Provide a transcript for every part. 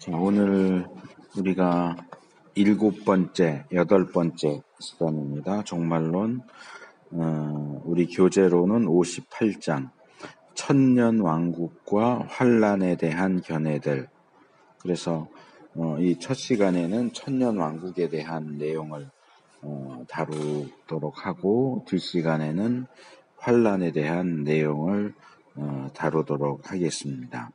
자, 오늘 우리가 7번째, 8번째 시간입니다. 종말론, 우리 교재로는 58장, 천년왕국과 환란에 대한 견해들. 그래서 이 첫 시간에는 천년왕국에 대한 내용을 다루도록 하고, 뒷시간에는 환란에 대한 내용을 다루도록 하겠습니다.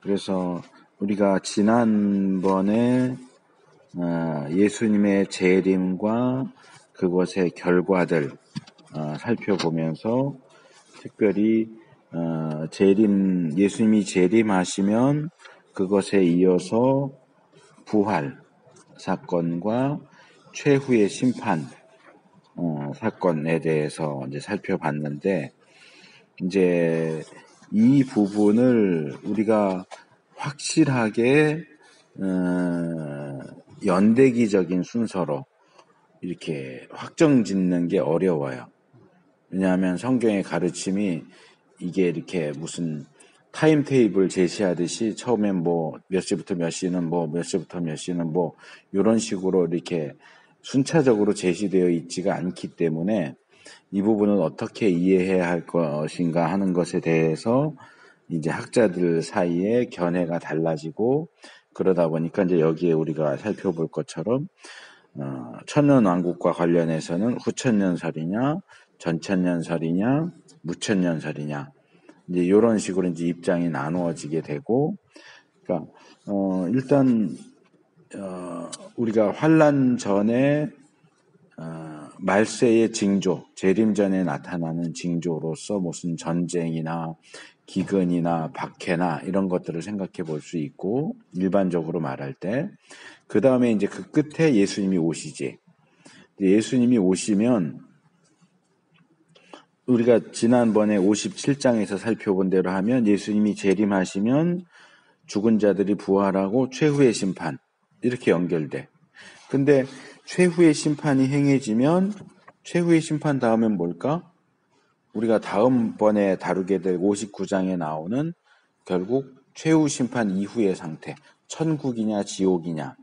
그래서 우리가 지난번에 예수님의 재림과 그것의 결과들 살펴보면서 특별히 예수님이 재림하시면 그것에 이어서 부활 사건과 최후의 심판 사건에 대해서 이제 살펴봤는데, 이제 이 부분을 우리가 확실하게 연대기적인 순서로 이렇게 확정짓는 게 어려워요. 왜냐하면 성경의 가르침이 이게 이렇게 무슨 타임테이블 제시하듯이 처음엔 뭐 몇 시부터 몇 시는 뭐 몇 시부터 몇 시는 뭐 이런 식으로 이렇게 순차적으로 제시되어 있지가 않기 때문에 이 부분은 어떻게 이해해야 할 것인가 하는 것에 대해서 이제 학자들 사이에 견해가 달라지고, 그러다 보니까 이제 여기에 우리가 살펴볼 것처럼 천년왕국과 관련해서는 후천년설이냐, 전천년설이냐, 무천년설이냐, 이제 이런 식으로 이제 입장이 나누어지게 되고, 그러니까 일단 우리가 환란 전에 말세의 징조, 재림 전에 나타나는 징조로서 무슨 전쟁이나 기근이나 박해나 이런 것들을 생각해 볼 수 있고, 일반적으로 말할 때, 그 다음에 이제 그 끝에 예수님이 오시지. 예수님이 오시면 우리가 지난번에 57장에서 살펴본 대로 하면 예수님이 재림하시면 죽은 자들이 부활하고 최후의 심판, 이렇게 연결돼. 근데 최후의 심판이 행해지면 최후의 심판 다음엔 뭘까? 우리가 다음번에 다루게 될 59장에 나오는 결국 최후 심판 이후의 상태, 천국이냐 지옥이냐,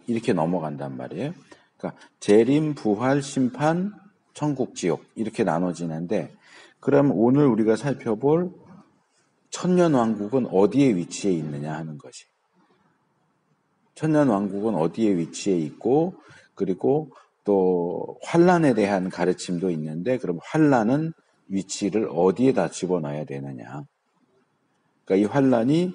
이렇게 넘어간단 말이에요. 그러니까 재림, 부활, 심판, 천국, 지옥, 이렇게 나눠지는데, 그럼 오늘 우리가 살펴볼 천년왕국은 어디에 위치해 있느냐 하는 것이. 천년왕국은 어디에 위치해 있고, 그리고 또 환란에 대한 가르침도 있는데, 그럼 환란은 위치를 어디에다 집어넣어야 되느냐. 그러니까 이 환란이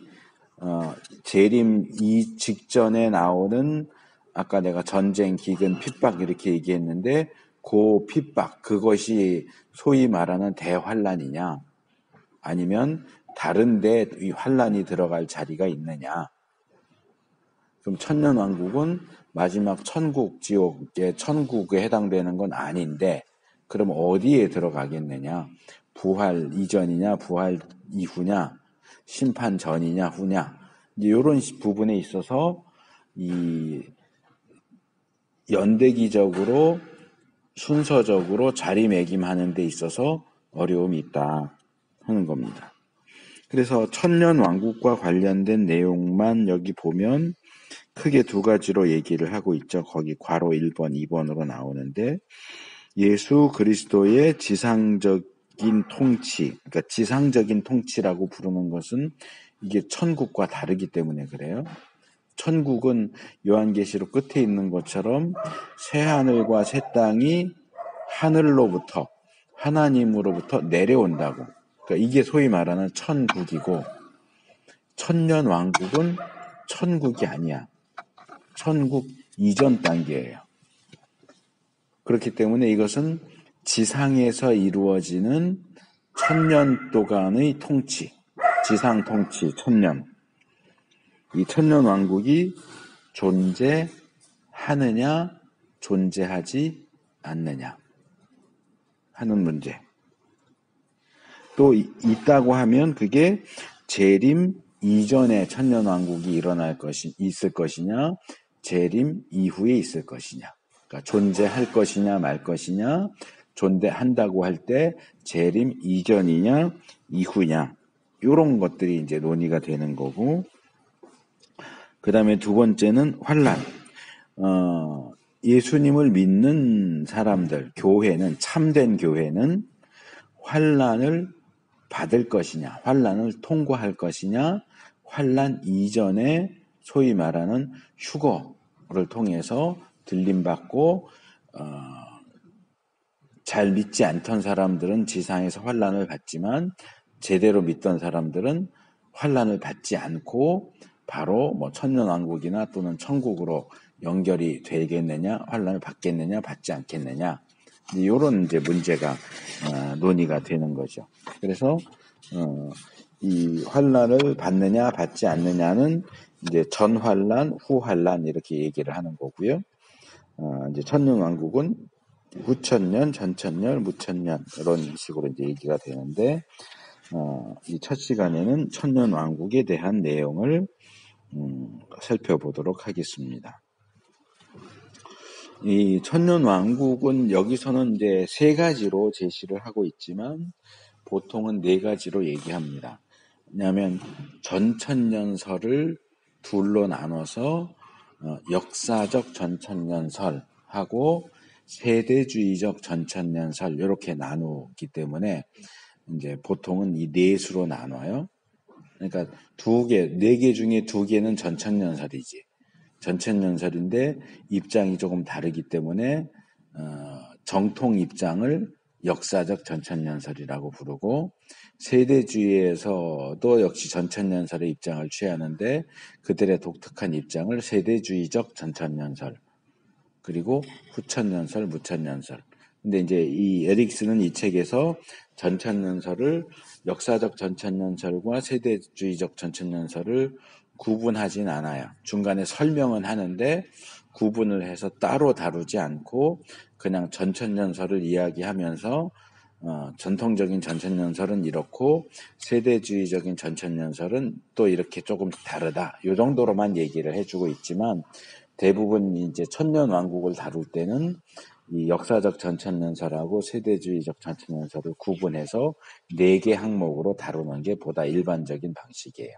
재림 이 직전에 나오는, 아까 내가 전쟁, 기근, 핍박 이렇게 얘기했는데, 그 핍박, 그것이 소위 말하는 대환란이냐, 아니면 다른데 이 환란이 들어갈 자리가 있느냐. 그럼 천년왕국은 마지막 천국, 지옥의 천국에 해당되는 건 아닌데, 그럼 어디에 들어가겠느냐? 부활 이전이냐, 부활 이후냐, 심판 전이냐, 후냐, 이제 이런 부분에 있어서 이 연대기적으로 순서적으로 자리매김하는 데 있어서 어려움이 있다 하는 겁니다. 그래서 천년왕국과 관련된 내용만 여기 보면 크게 두 가지로 얘기를 하고 있죠. 거기 괄호 1번, 2번으로 나오는데, 예수 그리스도의 지상적인 통치, 그러니까 지상적인 통치라고 부르는 것은 이게 천국과 다르기 때문에 그래요. 천국은 요한계시록 끝에 있는 것처럼 새하늘과 새 땅이 하늘로부터, 하나님으로부터 내려온다고. 그러니까 이게 소위 말하는 천국이고, 천년왕국은 천국이 아니야. 천국 이전 단계예요. 그렇기 때문에 이것은 지상에서 이루어지는 천년 동안의 통치, 지상 통치, 천년. 이 천년 왕국이 존재하느냐, 존재하지 않느냐 하는 문제. 또 있다고 하면 그게 재림 이전에 천년 왕국이 있을 것이냐, 재림 이후에 있을 것이냐. 그러니까 존재할 것이냐 말 것이냐, 존재한다고 할 때 재림 이전이냐 이후냐, 요런 것들이 이제 논의가 되는 거고, 그 다음에 두 번째는 환란. 예수님을 믿는 사람들, 교회는, 참된 교회는 환란을 받을 것이냐, 환란을 통과할 것이냐, 환란 이전에 소위 말하는 휴거를 통해서 들림받고 잘 믿지 않던 사람들은 지상에서 환란을 받지만 제대로 믿던 사람들은 환란을 받지 않고 바로 뭐 천년왕국이나 또는 천국으로 연결이 되겠느냐, 환란을 받겠느냐, 받지 않겠느냐, 이런 이제 문제가 논의가 되는 거죠. 그래서 이 환란을 받느냐, 받지 않느냐는 이제 전 환란, 후 환란 이렇게 얘기를 하는 거고요. 이제 천년왕국은 후천년, 전천년, 무천년 이런 식으로 이제 얘기가 되는데, 이 첫 시간에는 천년왕국에 대한 내용을 살펴보도록 하겠습니다. 이 천년왕국은 여기서는 이제 세 가지로 제시를 하고 있지만 보통은 네 가지로 얘기합니다. 왜냐하면 전천년설을 둘로 나눠서 역사적 전천년설하고 세대주의적 전천년설 이렇게 나누기 때문에 이제 보통은 이 네 수로 나눠요. 그러니까 네 개 중에 두 개는 전천년설이지. 전천년설인데 입장이 조금 다르기 때문에 정통 입장을 역사적 전천년설이라고 부르고, 세대주의에서도 역시 전천년설의 입장을 취하는데 그들의 독특한 입장을 세대주의적 전천년설, 그리고 후천년설, 무천년설. 근데 이제 이 에릭스는 이 책에서 전천년설을 역사적 전천년설과 세대주의적 전천년설을 구분하진 않아요. 중간에 설명은 하는데 구분을 해서 따로 다루지 않고 그냥 전천년설을 이야기하면서 전통적인 전천년설은 이렇고 세대주의적인 전천년설은 또 이렇게 조금 다르다, 이 정도로만 얘기를 해주고 있지만, 대부분 이제 천년왕국을 다룰 때는 이 역사적 전천년설하고 세대주의적 전천년설을 구분해서 4개 항목으로 다루는 게 보다 일반적인 방식이에요.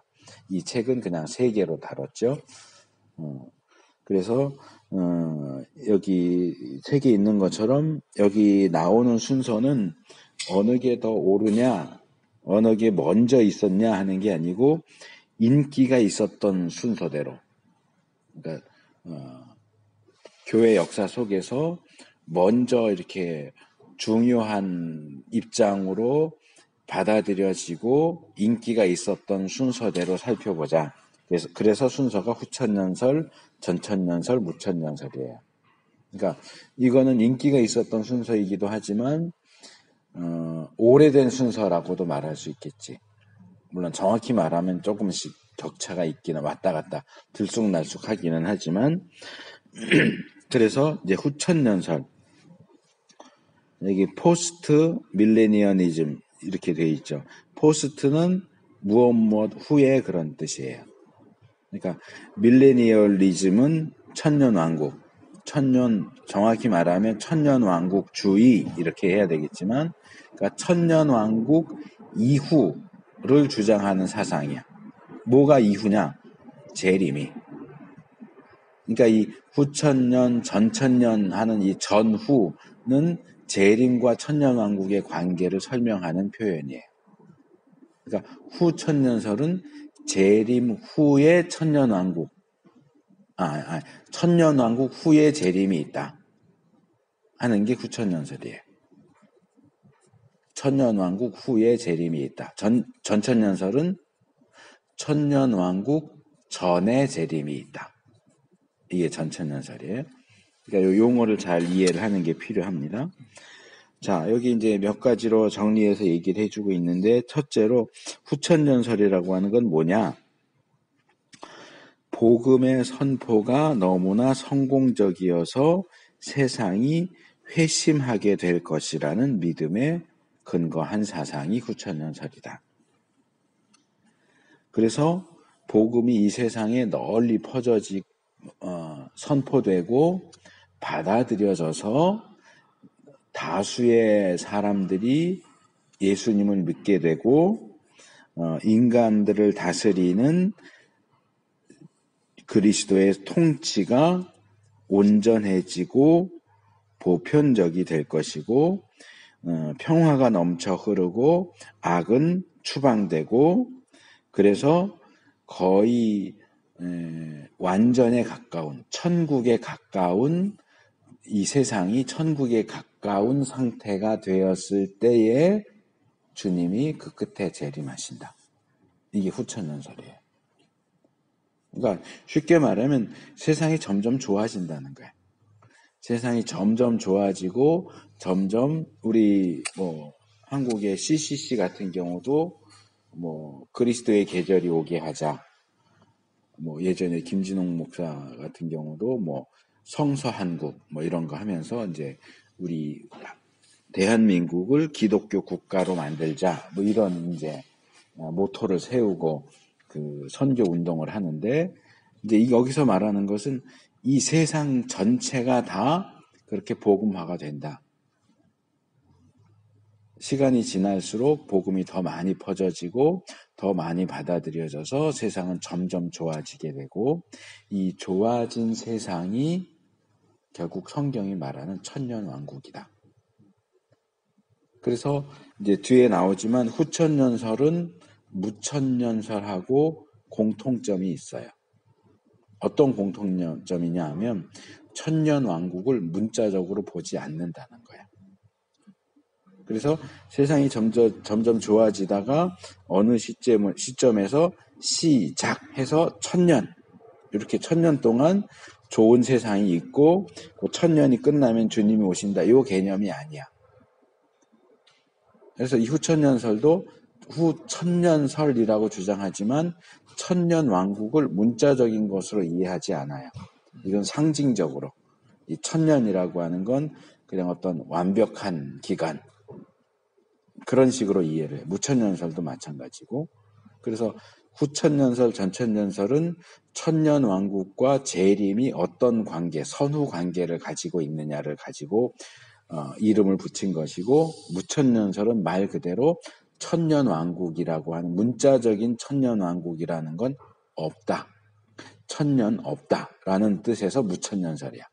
이 책은 그냥 3개로 다뤘죠. 그래서 여기 책에 있는 것처럼 여기 나오는 순서는 어느 게 더 옳으냐, 어느 게 먼저 있었냐 하는 게 아니고 인기가 있었던 순서대로, 그러니까 교회 역사 속에서 먼저 이렇게 중요한 입장으로 받아들여지고 인기가 있었던 순서대로 살펴보자. 그래서 순서가 후천년설, 전천년설, 무천년설이에요. 그러니까 이거는 인기가 있었던 순서이기도 하지만 오래된 순서라고도 말할 수 있겠지. 물론 정확히 말하면 조금씩 격차가 있기는, 왔다 갔다 들쑥날쑥 하기는 하지만 그래서 이제 후천년설, 여기 포스트 밀레니언이즘 이렇게 돼 있죠. 포스트는 무엇 후에 그런 뜻이에요. 그러니까 밀레니얼리즘은 천년왕국, 정확히 말하면 천년왕국주의 이렇게 해야 되겠지만, 그러니까 천년왕국 이후를 주장하는 사상이야. 뭐가 이후냐? 재림이. 그러니까 이 후천년, 전천년 하는 이 전후는 재림과 천년왕국의 관계를 설명하는 표현이에요. 그러니까 후천년설은 재림 후에 천년왕국, 천년왕국 후에 재림이 있다 하는 게 후천년설이에요. 천년왕국 후에 재림이 있다. 전천년설은 천년왕국 전에 재림이 있다. 이게 전천년설이에요. 그러니까 이 용어를 잘 이해를 하는 게 필요합니다. 자, 여기 이제 몇 가지로 정리해서 얘기를 해주고 있는데, 첫째로 후천년설이라고 하는 건 뭐냐? 복음의 선포가 너무나 성공적이어서 세상이 회심하게 될 것이라는 믿음에 근거한 사상이 후천년설이다. 그래서 복음이 이 세상에 널리 선포되고 받아들여져서 다수의 사람들이 예수님을 믿게 되고 인간들을 다스리는 그리스도의 통치가 온전해지고 보편적이 될 것이고 평화가 넘쳐 흐르고 악은 추방되고 그래서 거의 완전에 가까운 천국에 가까운 이 세상이 천국에 가까운 상태가 되었을 때에 주님이 그 끝에 재림하신다. 이게 후천연설이에요. 그러니까 쉽게 말하면 세상이 점점 좋아진다는 거예요. 세상이 점점 좋아지고 점점 우리 한국의 CCC 같은 경우도 그리스도의 계절이 오게 하자. 예전에 김진홍 목사 같은 경우도 성서한국 이런 거 하면서 이제 우리 대한민국을 기독교 국가로 만들자 이런 이제 모토를 세우고 그 선교 운동을 하는데 이제 여기서 말하는 것은 이 세상 전체가 다 그렇게 복음화가 된다. 시간이 지날수록 복음이 더 많이 퍼져지고 더 많이 받아들여져서 세상은 점점 좋아지게 되고 이 좋아진 세상이 결국 성경이 말하는 천년왕국이다. 그래서 이제 뒤에 나오지만 후천년설은 무천년설하고 공통점이 있어요. 어떤 공통점이냐 하면 천년왕국을 문자적으로 보지 않는다는 거예요. 그래서 세상이 점점 좋아지다가 어느 시점에서 시작해서 천년 이렇게 천년 동안 좋은 세상이 있고 그 천년이 끝나면 주님이 오신다. 이 개념이 아니야. 그래서 이 후천년설도 후천년설이라고 주장하지만 천년왕국을 문자적인 것으로 이해하지 않아요. 이건 상징적으로 이 천년이라고 하는 건 그냥 어떤 완벽한 기간 그런 식으로 이해를 해요. 무천년설도 마찬가지고 그래서 후천년설, 전천년설은 천년왕국과 재림이 어떤 관계, 선후 관계를 가지고 있느냐를 가지고 이름을 붙인 것이고 무천년설은 말 그대로 천년왕국이라고 하는 문자적인 천년왕국이라는 건 없다. 천년 없다라는 뜻에서 무천년설이야.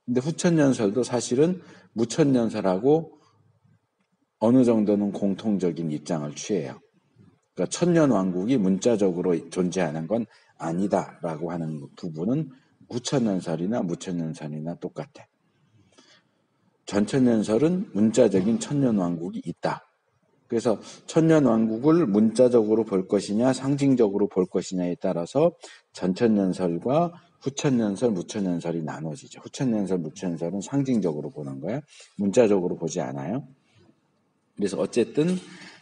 근데 후천년설도 사실은 무천년설하고 어느 정도는 공통적인 입장을 취해요. 그러니까 천년왕국이 문자적으로 존재하는 건 아니다라고 하는 부분은 후천년설이나 무천년설이나 똑같아. 전천년설은 문자적인 천년왕국이 있다. 그래서 천년왕국을 문자적으로 볼 것이냐 상징적으로 볼 것이냐에 따라서 전천년설과 후천년설, 무천년설이 나눠지죠. 후천년설, 무천년설은 상징적으로 보는 거야. 문자적으로 보지 않아요. 그래서 어쨌든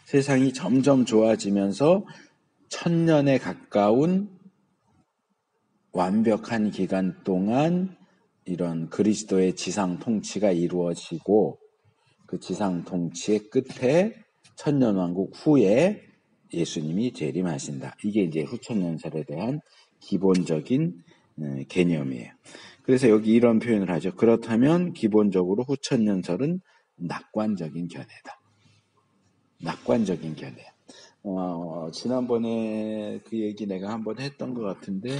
세상이 점점 좋아지면서 천년에 가까운 완벽한 기간 동안 이런 그리스도의 지상 통치가 이루어지고 그 지상 통치의 끝에 천년왕국 후에 예수님이 재림하신다. 이게 이제 후천년설에 대한 기본적인 개념이에요. 그래서 여기 이런 표현을 하죠. 그렇다면 기본적으로 후천년설은 낙관적인 견해다. 낙관적인 견해. 지난번에 그 얘기 내가 한번 했던 것 같은데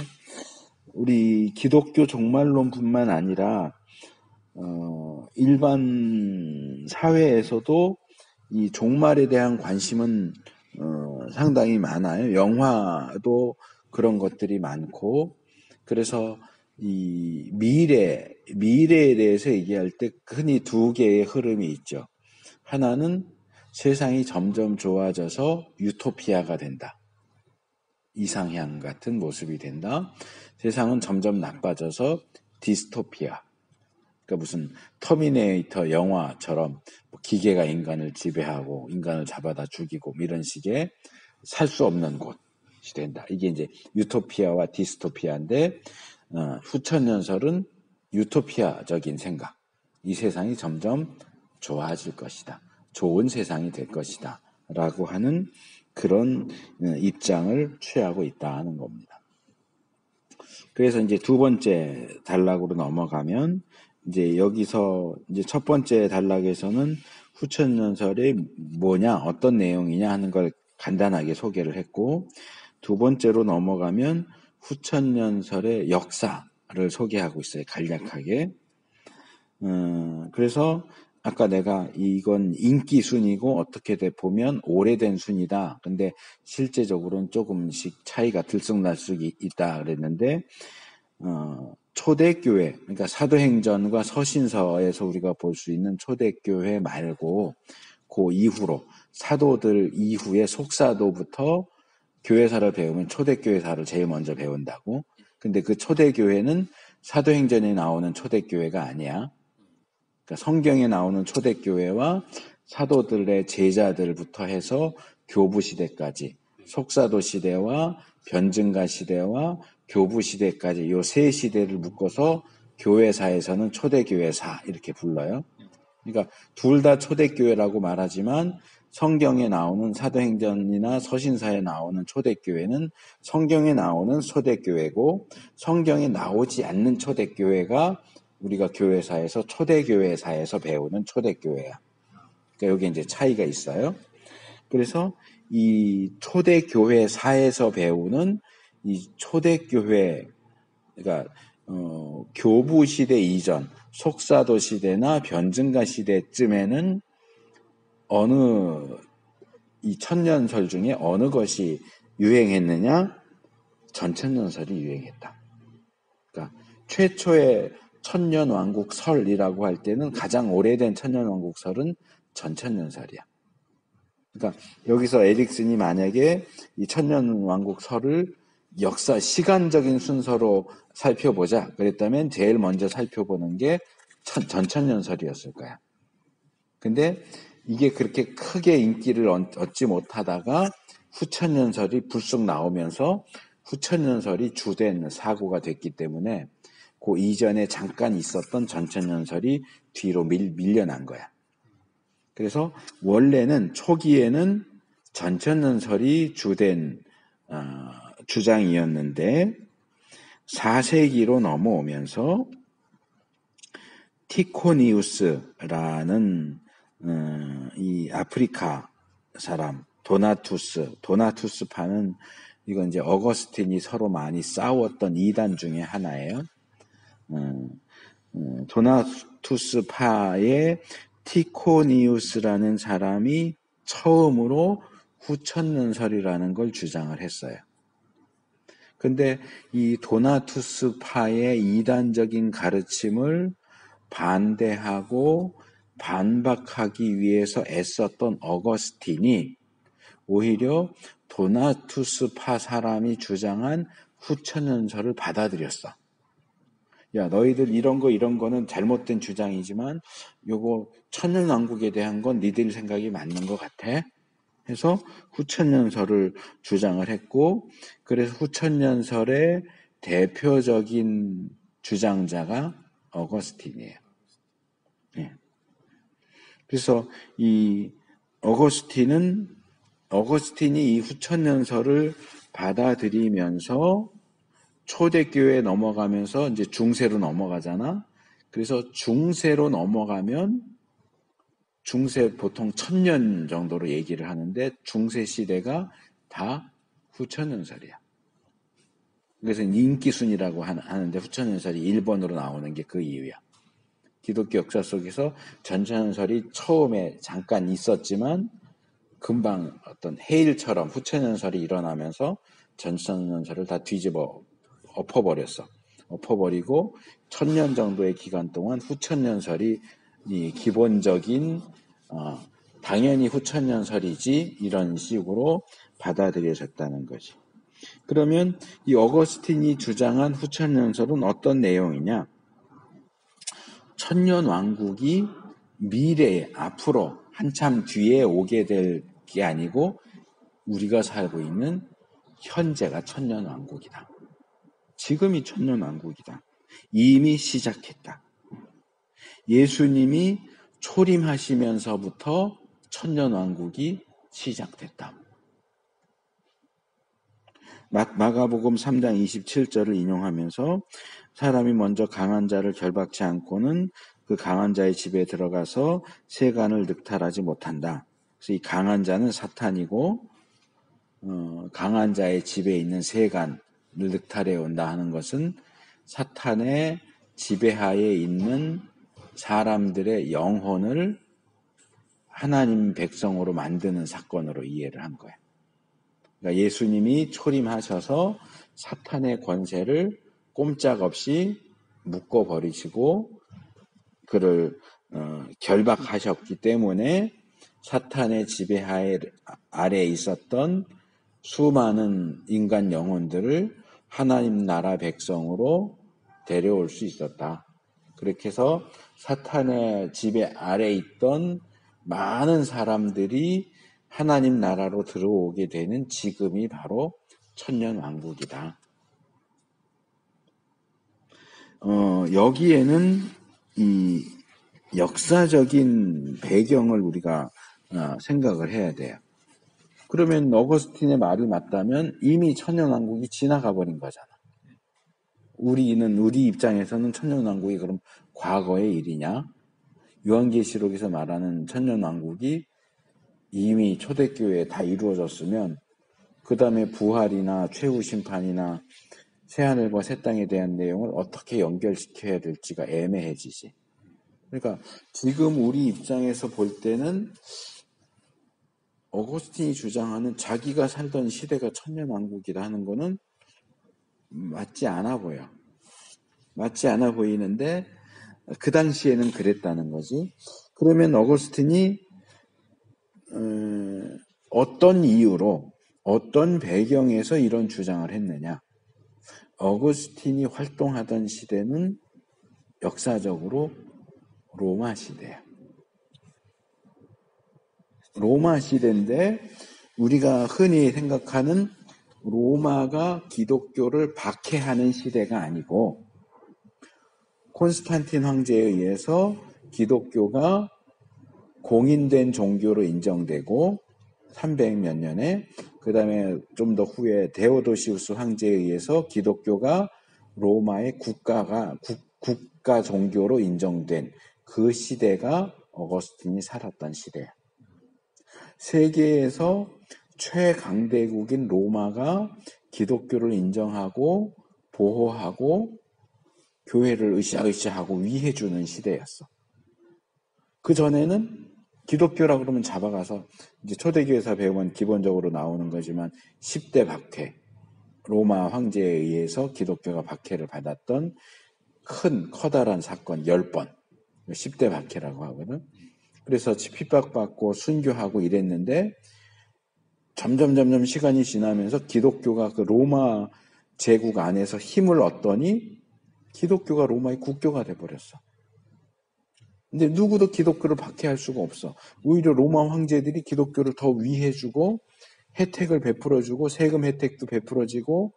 우리 기독교 종말론뿐만 아니라 일반 사회에서도 이 종말에 대한 관심은 상당히 많아요. 영화도 그런 것들이 많고 그래서 이 미래에 대해서 얘기할 때 흔히 두 개의 흐름이 있죠. 하나는 세상이 점점 좋아져서 유토피아가 된다. 이상향 같은 모습이 된다. 세상은 점점 나빠져서 디스토피아. 그러니까 무슨 터미네이터 영화처럼 기계가 인간을 지배하고 인간을 잡아다 죽이고 이런 식의 살 수 없는 곳이 된다. 이게 이제 유토피아와 디스토피아인데 후천년설은 유토피아적인 생각. 이 세상이 점점 좋아질 것이다. 좋은 세상이 될 것이다. 라고 하는 그런 입장을 취하고 있다 하는 겁니다. 그래서 이제 두 번째 단락으로 넘어가면 이제 여기서 이제 첫 번째 단락에서는 후천년설이 뭐냐, 어떤 내용이냐 하는 걸 간단하게 소개를 했고, 두 번째로 넘어가면 후천년설의 역사를 소개하고 있어요. 간략하게. 그래서 아까 내가 이건 인기 순이고 어떻게 보면 오래된 순이다. 근데 실제적으로는 조금씩 차이가 들쑥날쑥 있다 그랬는데, 초대교회, 그러니까 사도행전과 서신서에서 우리가 볼 수 있는 초대교회 말고 그 이후로 사도들 이후에 속사도부터 교회사를 배우면 초대교회사를 제일 먼저 배운다고. 근데 그 초대교회는 사도행전에 나오는 초대교회가 아니야. 그러니까 성경에 나오는 초대교회와 사도들의 제자들부터 해서 교부 시대까지, 속사도 시대와 변증가 시대와 교부 시대까지 요 세 시대를 묶어서 교회사에서는 초대교회사 이렇게 불러요. 그러니까 둘 다 초대교회라고 말하지만 성경에 나오는 사도행전이나 서신사에 나오는 초대교회는 성경에 나오는 초대교회고, 성경에 나오지 않는 초대교회가 우리가 교회사에서 초대교회사에서 배우는 초대교회야. 그러니까 여기 이제 차이가 있어요. 그래서 이 초대교회사에서 배우는 이 초대교회, 그러니까 교부 시대 이전, 속사도 시대나 변증가 시대쯤에는 이 천년설 중에 어느 것이 유행했느냐? 전천년설이 유행했다. 그러니까 최초의 천년왕국설이라고 할 때는 가장 오래된 천년왕국설은 전천년설이야. 그러니까 여기서 에릭슨이 만약에 이 천년왕국설을 역사 시간적인 순서로 살펴보자 그랬다면 제일 먼저 살펴보는 게 전천년설이었을 거야. 근데 이게 그렇게 크게 인기를 얻지 못하다가 후천년설이 불쑥 나오면서 후천년설이 주된 사고가 됐기 때문에 그 이전에 잠깐 있었던 전천년설이 뒤로 밀려난 거야. 그래서 원래는 초기에는 전천년설이 주된 주장이었는데 4세기로 넘어오면서 티코니우스라는 이 아프리카 사람 도나투스파는 이건 이제 어거스틴이 서로 많이 싸웠던 이단 중에 하나예요. 도나투스파의 티코니우스라는 사람이 처음으로 후천년설이라는 걸 주장을 했어요. 근데 이 도나투스파의 이단적인 가르침을 반대하고 반박하기 위해서 애썼던 어거스틴이 오히려 도나투스파 사람이 주장한 후천년설을 받아들였어. 야, 너희들 이런 거는 잘못된 주장이지만 요거 천년왕국에 대한 건 니들 생각이 맞는 것 같아. 해서 후천년설을 주장을 했고, 그래서 후천년설의 대표적인 주장자가 어거스틴이에요. 예. 그래서 이 어거스틴이 이 후천년설을 받아들이면서 초대교회에 넘어가면서 이제 중세로 넘어가잖아. 그래서 중세로 넘어가면 중세 보통 1000년 정도로 얘기를 하는데 중세 시대가 다 후천년설이야. 그래서 인기순이라고 하는데 후천년설이 1번으로 나오는 게 그 이유야. 기독교 역사 속에서 전천년설이 처음에 잠깐 있었지만 금방 어떤 해일처럼 후천년설이 일어나면서 전천년설을 다 뒤집어 엎어버리고 1000년 정도의 기간 동안 후천년설이 이 기본적인 당연히 후천년설이지 이런 식으로 받아들여졌다는 거지. 그러면 이 어거스틴이 주장한 후천년설은 어떤 내용이냐? 천년왕국이 미래에 앞으로 한참 뒤에 오게 될 게 아니고 우리가 살고 있는 현재가 천년왕국이다. 지금이 천년왕국이다. 이미 시작했다. 예수님이 초림하시면서부터 천년왕국이 시작됐다. 마가복음 3장 27절을 인용하면서 사람이 먼저 강한 자를 결박치 않고는 그 강한 자의 집에 들어가서 세간을 늑탈하지 못한다. 그래서 이 강한 자는 사탄이고 강한 자의 집에 있는 세간을 늑탈해 온다 하는 것은 사탄의 지배하에 있는 사람들의 영혼을 하나님 백성으로 만드는 사건으로 이해를 한 거예요. 그러니까 예수님이 초림하셔서 사탄의 권세를 꼼짝없이 묶어버리시고 그를 결박하셨기 때문에 사탄의 지배하에 아래에 있었던 수많은 인간 영혼들을 하나님 나라 백성으로 데려올 수 있었다. 그렇게 해서 사탄의 지배 아래에 있던 많은 사람들이 하나님 나라로 들어오게 되는 지금이 바로 천년왕국이다. 여기에는 이 역사적인 배경을 우리가 생각을 해야 돼요. 그러면 어거스틴의 말이 맞다면 이미 천년왕국이 지나가 버린 거잖아. 우리 입장에서는 천년왕국이 그럼 과거의 일이냐? 요한계시록에서 말하는 천년왕국이 이미 초대교회에 다 이루어졌으면 그 다음에 부활이나 최후심판이나 새하늘과 새 땅에 대한 내용을 어떻게 연결시켜야 될지가 애매해지지. 그러니까 지금 우리 입장에서 볼 때는 어거스틴이 주장하는 자기가 살던 시대가 천년왕국이라 하는 거는 맞지 않아 보여. 맞지 않아 보이는데 그 당시에는 그랬다는 거지. 그러면 어거스틴이 어떤 이유로 어떤 배경에서 이런 주장을 했느냐. 어거스틴이 활동하던 시대는 역사적으로 로마 시대야. 로마 시대인데 우리가 흔히 생각하는 로마가 기독교를 박해하는 시대가 아니고 콘스탄틴 황제에 의해서 기독교가 공인된 종교로 인정되고 300몇 년에 그 다음에 좀 더 후에 데오도시우스 황제에 의해서 기독교가 로마의 국가 종교로 인정된 그 시대가 어거스틴이 살았던 시대야. 세계에서 최강대국인 로마가 기독교를 인정하고 보호하고 교회를 으쌰으쌰하고 위해주는 시대였어. 그 전에는 기독교라 그러면 잡아가서 이제 초대교회에서 배우면 기본적으로 나오는 거지만 10대 박해, 로마 황제에 의해서 기독교가 박해를 받았던 커다란 사건 10번, 10대 박해라고 하거든. 그래서 핍박받고 순교하고 이랬는데 점점 시간이 지나면서 기독교가 그 로마 제국 안에서 힘을 얻더니 기독교가 로마의 국교가 돼버렸어. 근데 누구도 기독교를 박해할 수가 없어. 오히려 로마 황제들이 기독교를 더 위해주고 혜택을 베풀어주고 세금 혜택도 베풀어지고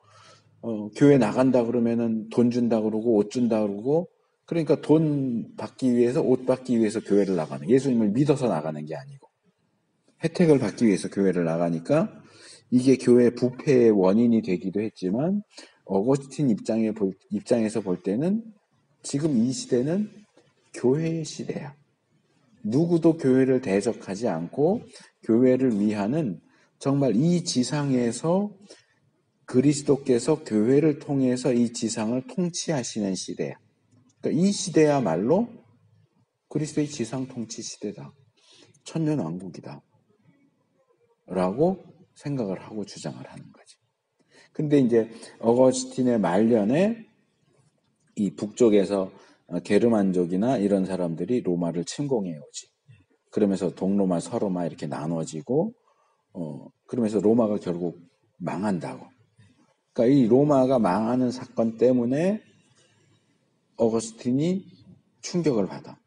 교회 나간다 그러면은 돈 준다 그러고 옷 준다 그러고 그러니까 돈 받기 위해서 옷 받기 위해서 교회를 나가는 예수님을 믿어서 나가는 게 아니고 혜택을 받기 위해서 교회를 나가니까 이게 교회 부패의 원인이 되기도 했지만 어거스틴 입장에서 볼 때는 지금 이 시대는 교회의 시대야. 누구도 교회를 대적하지 않고 교회를 위하는 정말 이 지상에서 그리스도께서 교회를 통해서 이 지상을 통치하시는 시대야. 그러니까 이 시대야말로 그리스도의 지상 통치 시대다. 천년왕국이다. 라고 생각을 하고 주장을 하는 거지. 근데 이제 어거스틴의 말년에 이 북쪽에서 게르만족이나 이런 사람들이 로마를 침공해 오지. 그러면서 동로마, 서로마 이렇게 나눠지고, 그러면서 로마가 결국 망한다고. 그러니까 이 로마가 망하는 사건 때문에 어거스틴이 충격을 받아.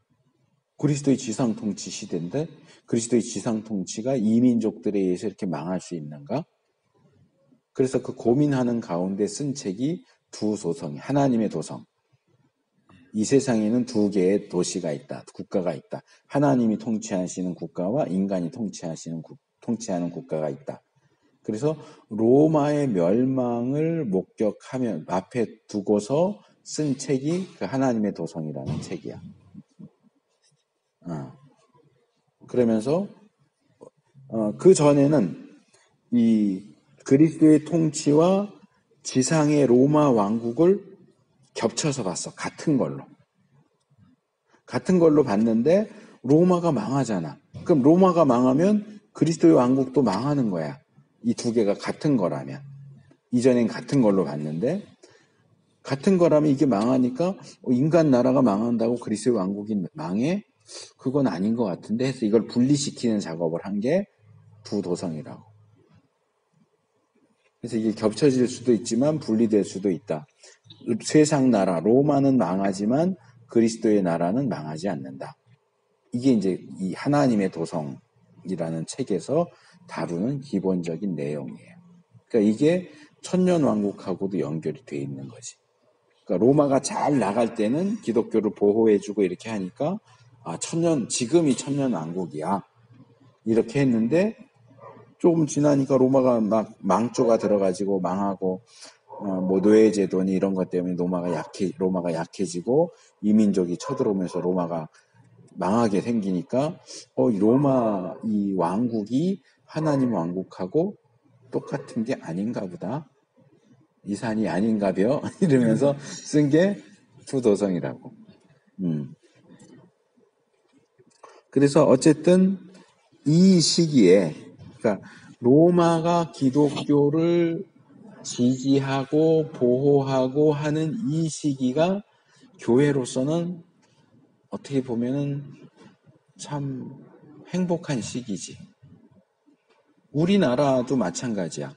그리스도의 지상 통치 시대인데 그리스도의 지상 통치가 이민족들에 의해서 이렇게 망할 수 있는가? 그래서 그 고민하는 가운데 쓴 책이 두 소성이 하나님의 도성. 이 세상에는 두 개의 도시가 있다. 국가가 있다. 하나님이 통치하시는 국가와 인간이 통치하는 국가가 있다. 그래서 로마의 멸망을 목격하면 앞에 두고서 쓴 책이 그 하나님의 도성이라는 책이야. 그러면서 그 전에는 이 그리스도의 통치와 지상의 로마 왕국을 겹쳐서 봤어. 같은 걸로 봤는데 로마가 망하잖아. 그럼 로마가 망하면 그리스도의 왕국도 망하는 거야. 이 두 개가 같은 거라면. 이전엔 같은 걸로 봤는데 같은 거라면 이게 망하니까 인간 나라가 망한다고 그리스도의 왕국이 망해? 그건 아닌 것 같은데 해서 이걸 분리시키는 작업을 한 게 두 도성이라고. 그래서 이게 겹쳐질 수도 있지만 분리될 수도 있다. 세상 나라 로마는 망하지만 그리스도의 나라는 망하지 않는다. 이게 이제 이 하나님의 도성이라는 책에서 다루는 기본적인 내용이에요. 그러니까 이게 천년왕국하고도 연결이 돼 있는 거지. 그러니까 로마가 잘 나갈 때는 기독교를 보호해주고 이렇게 하니까 지금이 천년왕국이야. 이렇게 했는데 조금 지나니까 로마가 막 망조가 들어가지고 망하고 뭐 노예제도니 이런 것 때문에 로마가 약해지고 이민족이 쳐들어오면서 로마가 망하게 생기니까 로마 이 왕국이 하나님 왕국하고 똑같은 게 아닌가 보다. 이 산이 아닌가벼 이러면서 쓴 게 두도성이라고. 그래서 어쨌든 이 시기에 그러니까 로마가 기독교를 지지하고 보호하고 하는 이 시기가 교회로서는 어떻게 보면은 참 행복한 시기지. 우리나라도 마찬가지야.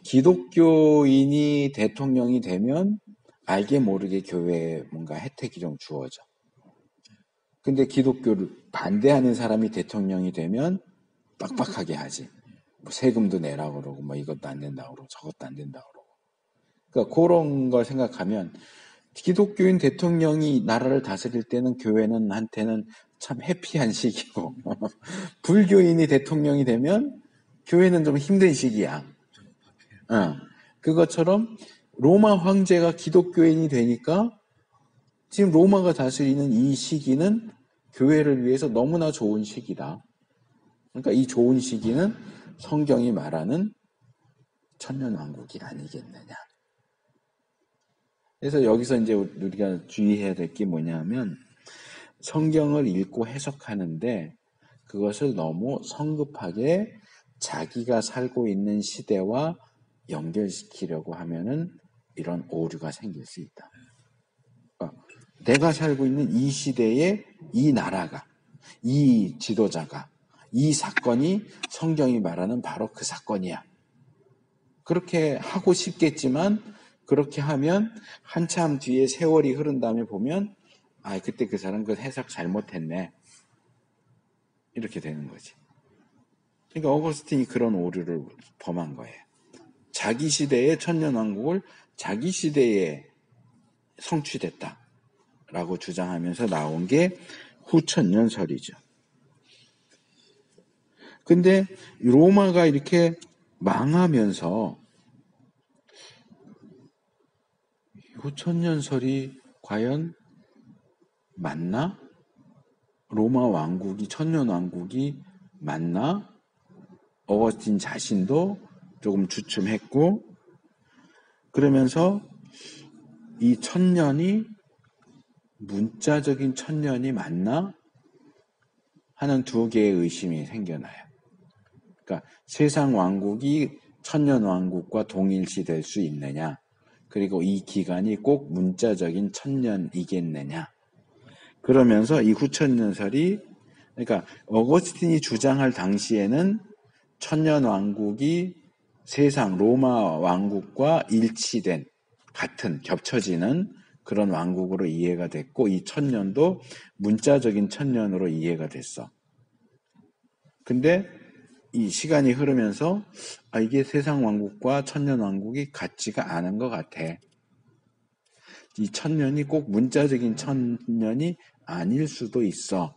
기독교인이 대통령이 되면 알게 모르게 교회에 뭔가 혜택이 좀 주어져. 근데 기독교를 반대하는 사람이 대통령이 되면 빡빡하게 하지. 뭐 세금도 내라고 그러고, 뭐 이것도 안 된다고 그러고, 저것도 안 된다고 그러고. 그러니까 그런 걸 생각하면 기독교인 대통령이 나라를 다스릴 때는 교회는 한테는 참 해피한 시기고, 불교인이 대통령이 되면 교회는 좀 힘든 시기야. 그것처럼 로마 황제가 기독교인이 되니까 지금 로마가 다스리는 이 시기는 교회를 위해서 너무나 좋은 시기다. 그러니까 이 좋은 시기는 성경이 말하는 천년왕국이 아니겠느냐. 그래서 여기서 이제 우리가 주의해야 될 게 뭐냐면 성경을 읽고 해석하는데 그것을 너무 성급하게 자기가 살고 있는 시대와 연결시키려고 하면은 이런 오류가 생길 수 있다. 그러니까 내가 살고 있는 이 시대에 이 나라가, 이 지도자가, 이 사건이 성경이 말하는 바로 그 사건이야. 그렇게 하고 싶겠지만 그렇게 하면 한참 뒤에 세월이 흐른 다음에 보면 그때 그 사람 그 해석 잘못했네. 이렇게 되는 거지. 그러니까 어거스틴이 그런 오류를 범한 거예요. 자기 시대의 천년왕국을 자기 시대에 성취됐다라고 주장하면서 나온 게 후천년설이죠. 근데 로마가 이렇게 망하면서 후천년설이 과연 맞나? 로마 왕국이 천년왕국이 맞나? 어거스틴 자신도 조금 주춤했고 그러면서 이 천년이 문자적인 천년이 맞나? 하는 두 개의 의심이 생겨나요. 그러니까 세상 왕국이 천년 왕국과 동일시 될 수 있느냐? 그리고 이 기간이 꼭 문자적인 천년이겠느냐? 그러면서 이 후천년설이 그러니까 어거스틴이 주장할 당시에는 천년 왕국이 세상 로마 왕국과 일치된 같은 겹쳐지는 그런 왕국으로 이해가 됐고 이 천년도 문자적인 천년으로 이해가 됐어. 근데 이 시간이 흐르면서 이게 세상 왕국과 천년 왕국이 같지가 않은 것 같아. 이 천년이 꼭 문자적인 천년이 아닐 수도 있어.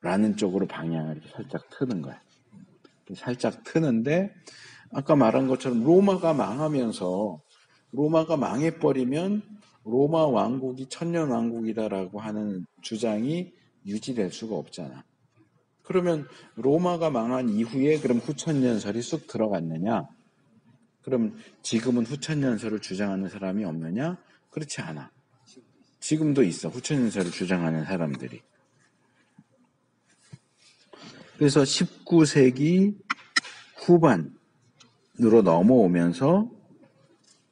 라는 쪽으로 방향을 살짝 트는 거야. 살짝 트는데 아까 말한 것처럼 로마가 망해버리면 로마 왕국이 천년 왕국이다라고 하는 주장이 유지될 수가 없잖아. 그러면 로마가 망한 이후에 그럼 후천년설이 쑥 들어갔느냐? 그럼 지금은 후천연설을 주장하는 사람이 없느냐? 그렇지 않아. 지금도 있어. 후천연설을 주장하는 사람들이. 그래서 19세기 후반으로 넘어오면서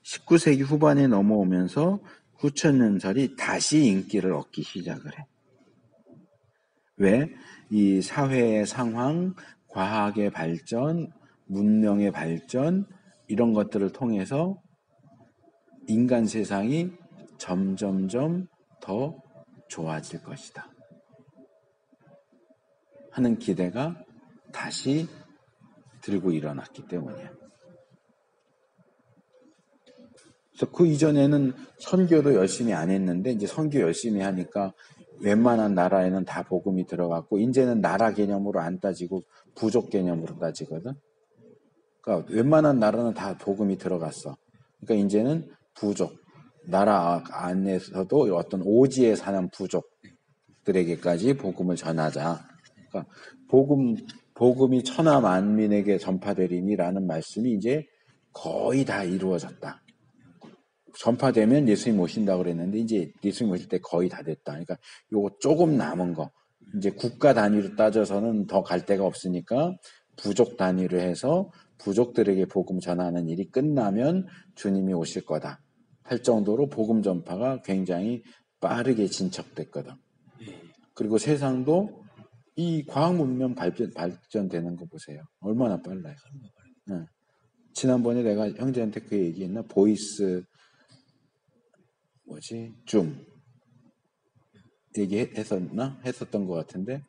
19세기 후반에 넘어오면서 후천연설이 다시 인기를 얻기 시작을 해. 왜? 이 사회의 상황, 과학의 발전, 문명의 발전 이런 것들을 통해서 인간 세상이 점점점 더 좋아질 것이다 하는 기대가 다시 들고 일어났기 때문이야. 그래서 그 이전에는 선교도 열심히 안 했는데 이제 선교 열심히 하니까 웬만한 나라에는 다 복음이 들어갔고 이제는 나라 개념으로 안 따지고 부족 개념으로 따지거든. 그러니까 웬만한 나라는 다 복음이 들어갔어. 그러니까 이제는 부족, 나라 안에서도 어떤 오지에 사는 부족들에게까지 복음을 전하자. 그러니까 복음이 천하 만민에게 전파되리니라는 말씀이 이제 거의 다 이루어졌다. 전파되면 예수님 오신다고 그랬는데 이제 예수님 오실 때 거의 다 됐다. 그러니까 요거 조금 남은 거 이제 국가 단위로 따져서는 더 갈 데가 없으니까 부족 단위로 해서 부족들에게 복음 전하는 일이 끝나면 주님이 오실 거다 할 정도로 복음 전파가 굉장히 빠르게 진척됐거든. 그리고 세상도 이 과학 문명 발전되는 거 보세요. 얼마나 빨라요. 네. 지난번에 내가 형제한테 그 얘기했나? 보이스 줌 했었던 것 같은데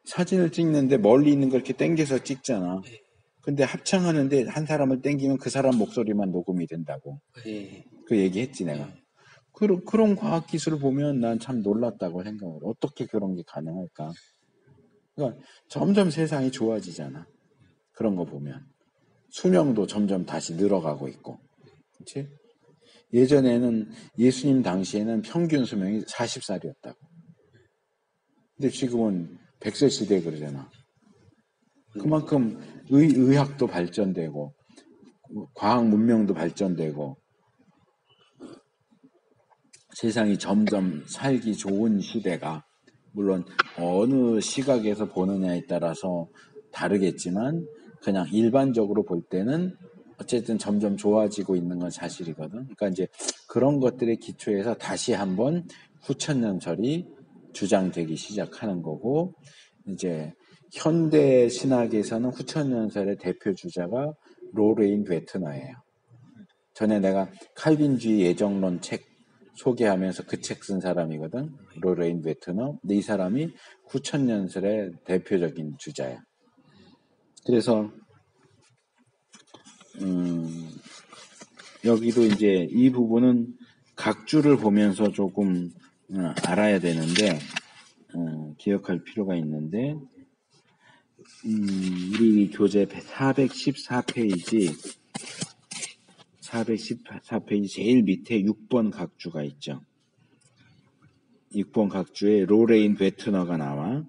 사진을 찍는데 멀리 있는 걸 이렇게 당겨서 찍잖아. 근데 합창하는데 한 사람을 당기면 그 사람 목소리만 녹음이 된다고. 그 얘기했지 내가. 그런 과학 기술을 보면 난 참 놀랐다고 생각을. 어떻게 그런 게 가능할까? 그러니까 점점 세상이 좋아지잖아. 그런 거 보면 수명도 점점 다시 늘어가고 있고, 그렇지? 예전에는 예수님 당시에는 평균 수명이 40살이었다고. 근데 지금은 100세 시대 그러잖아. 그만큼 의학도 발전되고 과학 문명도 발전되고 세상이 점점 살기 좋은 시대가 물론 어느 시각에서 보느냐에 따라서 다르겠지만 그냥 일반적으로 볼 때는 어쨌든 점점 좋아지고 있는 건 사실이거든. 그러니까 이제 그런 것들의 기초에서 다시 한번 후천연설이 주장되기 시작하는 거고 이제 현대 신학에서는 후천연설의 대표 주자가 로레인 베트너예요. 전에 내가 칼빈주의 예정론 책 소개하면서 그 책 쓴 사람이거든. 로레인 베트너. 근데 이 사람이 후천연설의 대표적인 주자야. 그래서 여기도 이제 이 부분은 각주를 보면서 조금 알아야 되는데 기억할 필요가 있는데 우리 교재 414페이지 제일 밑에 6번 각주가 있죠. 6번 각주에 로레인 베트너가 나와.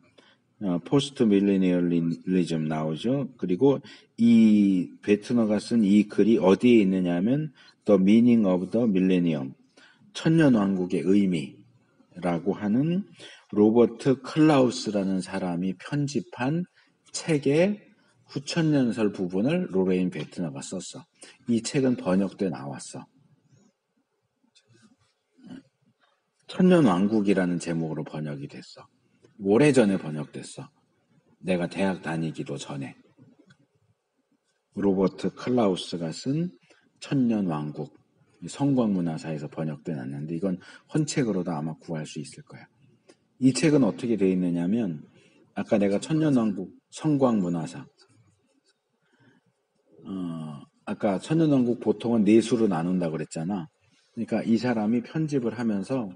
포스트 밀레니얼리즘 나오죠. 그리고 이 베트너가 쓴 이 글이 어디에 있느냐면 The Meaning of the Millennium, 천년왕국의 의미라고 하는 로버트 클라우스라는 사람이 편집한 책의 후천연설 부분을 로레인 베트너가 썼어. 이 책은 번역돼 나왔어. 천년왕국이라는 제목으로 번역이 됐어. 오래전에 번역됐어. 내가 대학 다니기도 전에. 로버트 클라우스가 쓴 천년왕국. 성광문화사에서 번역돼 놨는데 이건 헌책으로도 아마 구할 수 있을 거야. 이 책은 어떻게 돼 있느냐면 아까 내가 천년왕국 성광문화사 아까 천년왕국 보통은 네 수로 나눈다고 그랬잖아. 그러니까 이 사람이 편집을 하면서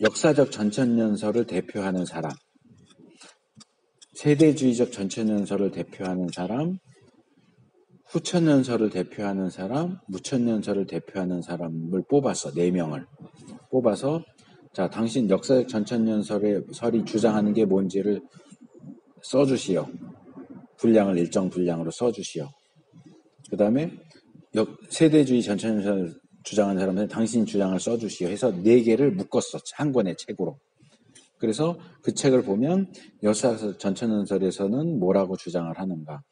역사적 전천년설을 대표하는 사람, 세대주의적 전천년설을 대표하는 사람, 후천년설을 대표하는 사람, 무천년설을 대표하는 사람을 뽑았어. 4명을 뽑아서 자, 당신 역사적 전천년설이 주장하는 게 뭔지를 써주시오. 분량을 일정 분량으로 써주시오. 그 다음에 세대주의 전천연설을 주장하는 사람은 당신 주장을 써주시오 해서 4개를 묶었어. 한 권의 책으로. 그래서 그 책을 보면 역사 전천연설에서는 뭐라고 주장을 하는가,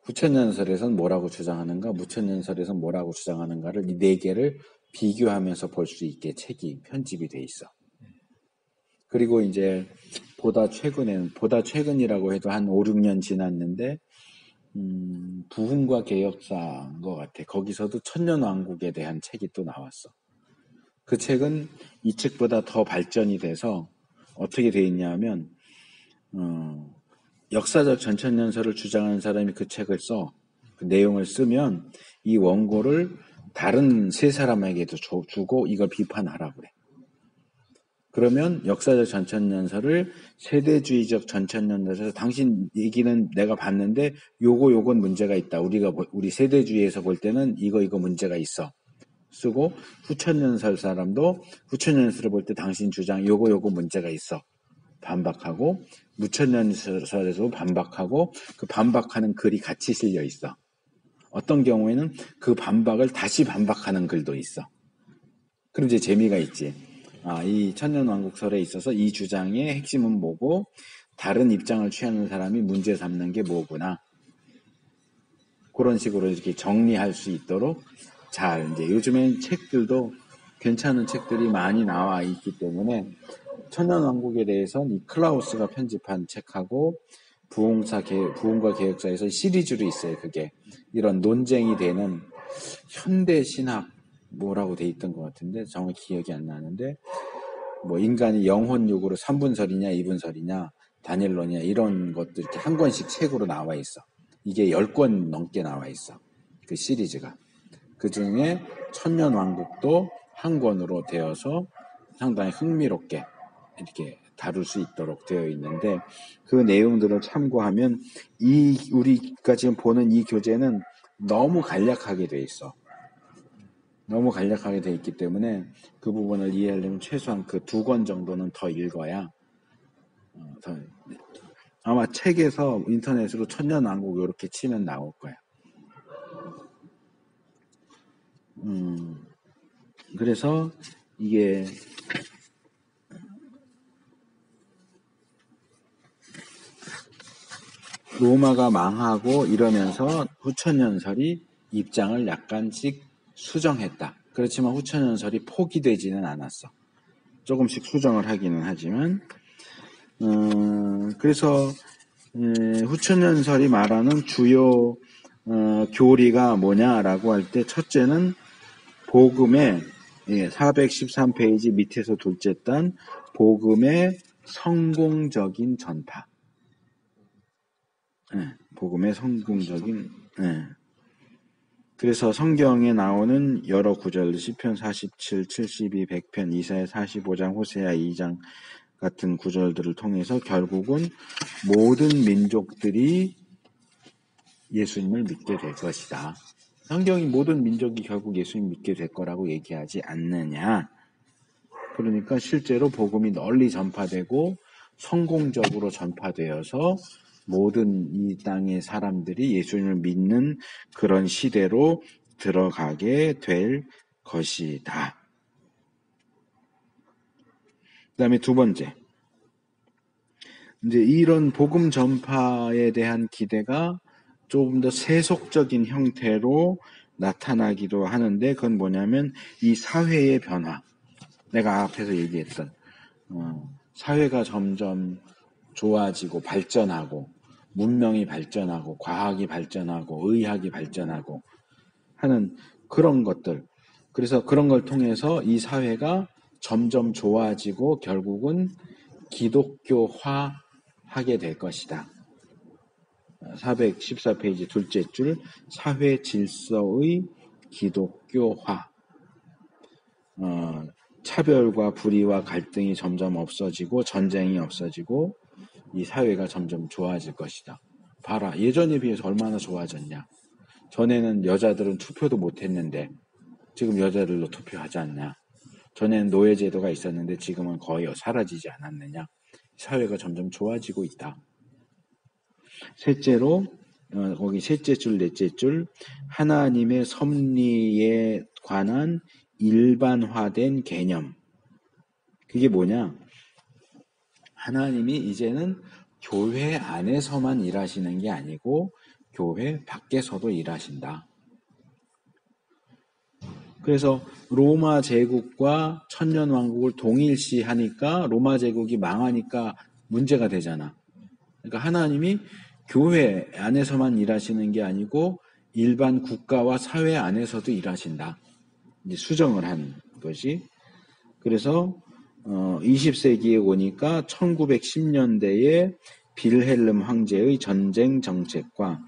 후천연설에서는 뭐라고 주장하는가, 무천연설에서는 뭐라고 주장하는가를 이 4개를 비교하면서 볼 수 있게 책이 편집이 돼 있어. 그리고 이제 보다 최근이라고 해도 한 5, 6년 지났는데 부흥과 개혁사인 것 같아. 거기서도 천년왕국에 대한 책이 또 나왔어. 그 책은 이 책보다 더 발전이 돼서 어떻게 돼 있냐면 역사적 전천연설을 주장하는 사람이 그 책을 써. 그 내용을 쓰면 이 원고를 다른 3사람에게도 주고 이걸 비판하라고 그래. 그러면 역사적 전천연설을 세대주의적 전천연설에서 당신 얘기는 내가 봤는데 요건 문제가 있다. 우리 세대주의에서 볼 때는 이거 문제가 있어. 쓰고 후천연설 사람도 후천연설을 볼 때 당신 주장 요거 문제가 있어. 반박하고 무천연설에서 반박하고 그 반박하는 글이 같이 실려 있어. 어떤 경우에는 그 반박을 다시 반박하는 글도 있어. 그럼 이제 재미가 있지. 이 천년왕국설에 있어서 이 주장의 핵심은 뭐고 다른 입장을 취하는 사람이 문제 삼는 게 뭐구나. 그런 식으로 이렇게 정리할 수 있도록 잘 이제 요즘엔 책들도 괜찮은 책들이 많이 나와 있기 때문에 천년왕국에 대해서는 이 클라우스가 편집한 책하고 부흥과 개혁사에서 시리즈로 있어요. 그게 이런 논쟁이 되는 현대 신학 뭐라고 돼 있던 것 같은데 정확히 기억이 안 나는데 뭐 인간이 영혼육으로 3분설이냐 2분설이냐 다닐론이냐 이런 것도 이렇게 한 권씩 책으로 나와 있어. 이게 10권 넘게 나와 있어. 그 시리즈가. 그 중에 천년왕국도 한 권으로 되어서 상당히 흥미롭게 이렇게 다룰 수 있도록 되어 있는데 그 내용들을 참고하면 우리가 지금 보는 이 교재는 너무 간략하게 돼 있어. 너무 간략하게 돼 있기 때문에 그 부분을 이해하려면 최소한 그 2권 정도는 더 읽어야 아마 책에서 인터넷으로 천년왕국 이렇게 치면 나올 거야. 그래서 이게 로마가 망하고 이러면서 후천연설이 입장을 약간씩 수정했다. 그렇지만 후천연설이 포기되지는 않았어. 조금씩 수정을 하기는 하지만 그래서 후천연설이 말하는 주요 교리가 뭐냐라고 할 때 첫째는 복음의 413페이지 밑에서 둘째 단 복음의 성공적인 전파. 복음의 성공적인 그래서 성경에 나오는 여러 구절 시편 47, 72, 100편, 이사야 45장, 호세아 2장 같은 구절들을 통해서 결국은 모든 민족들이 예수님을 믿게 될 것이다. 성경이 모든 민족이 결국 예수님 믿게 될 거라고 얘기하지 않느냐. 그러니까 실제로 복음이 널리 전파되고 성공적으로 전파되어서 모든 이 땅의 사람들이 예수님을 믿는 그런 시대로 들어가게 될 것이다. 그 다음에 2번째. 이제 이런 복음 전파에 대한 기대가 조금 더 세속적인 형태로 나타나기도 하는데 그건 뭐냐면 이 사회의 변화. 내가 앞에서 얘기했던 사회가 점점 좋아지고 발전하고 문명이 발전하고 과학이 발전하고 의학이 발전하고 하는 그런 것들. 그래서 그런 걸 통해서 이 사회가 점점 좋아지고 결국은 기독교화하게 될 것이다. 414페이지 둘째 줄 사회 질서의 기독교화. 차별과 불의와 갈등이 점점 없어지고 전쟁이 없어지고 이 사회가 점점 좋아질 것이다. 봐라. 예전에 비해서 얼마나 좋아졌냐. 전에는 여자들은 투표도 못했는데 지금 여자들도 투표하지 않냐. 전에는 노예제도가 있었는데 지금은 거의 사라지지 않았느냐. 사회가 점점 좋아지고 있다. 셋째로 거기 셋째 줄, 넷째 줄 하나님의 섭리에 관한 일반화된 개념. 그게 뭐냐? 하나님이 이제는 교회 안에서만 일하시는 게 아니고 교회 밖에서도 일하신다. 그래서 로마 제국과 천년왕국을 동일시하니까 로마 제국이 망하니까 문제가 되잖아. 그러니까 하나님이 교회 안에서만 일하시는 게 아니고 일반 국가와 사회 안에서도 일하신다. 이제 수정을 한 것이. 그래서 20세기에 오니까 1910년대에 빌헬름 황제의 전쟁 정책과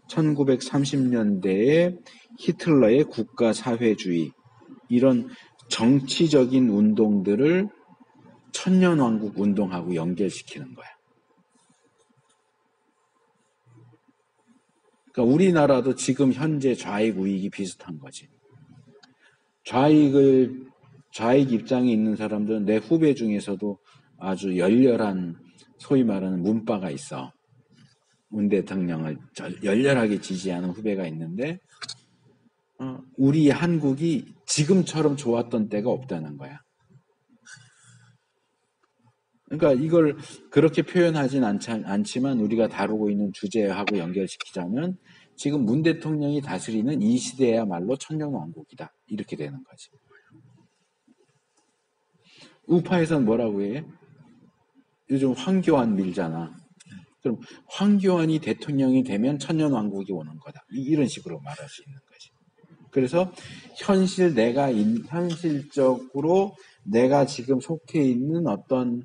1930년대에 히틀러의 국가사회주의, 이런 정치적인 운동들을 천년왕국 운동하고 연결시키는 거야. 그러니까 우리나라도 지금 현재 좌익 우익이 비슷한 거지. 좌익 입장에 있는 사람들은 내 후배 중에서도 아주 열렬한 소위 말하는 문파가 있어. 문 대통령을 열렬하게 지지하는 후배가 있는데 우리 한국이 지금처럼 좋았던 때가 없다는 거야. 그러니까 이걸 그렇게 표현하진 않지만 우리가 다루고 있는 주제하고 연결시키자면 지금 문 대통령이 다스리는 이 시대야말로 천년왕국이다. 이렇게 되는 거지. 우파에서는 뭐라고 해? 요즘 황교안 밀잖아. 그럼 황교안이 대통령이 되면 천년왕국이 오는 거다. 이런 식으로 말할 수 있는 거지. 그래서 현실적으로 내가 지금 속해 있는 어떤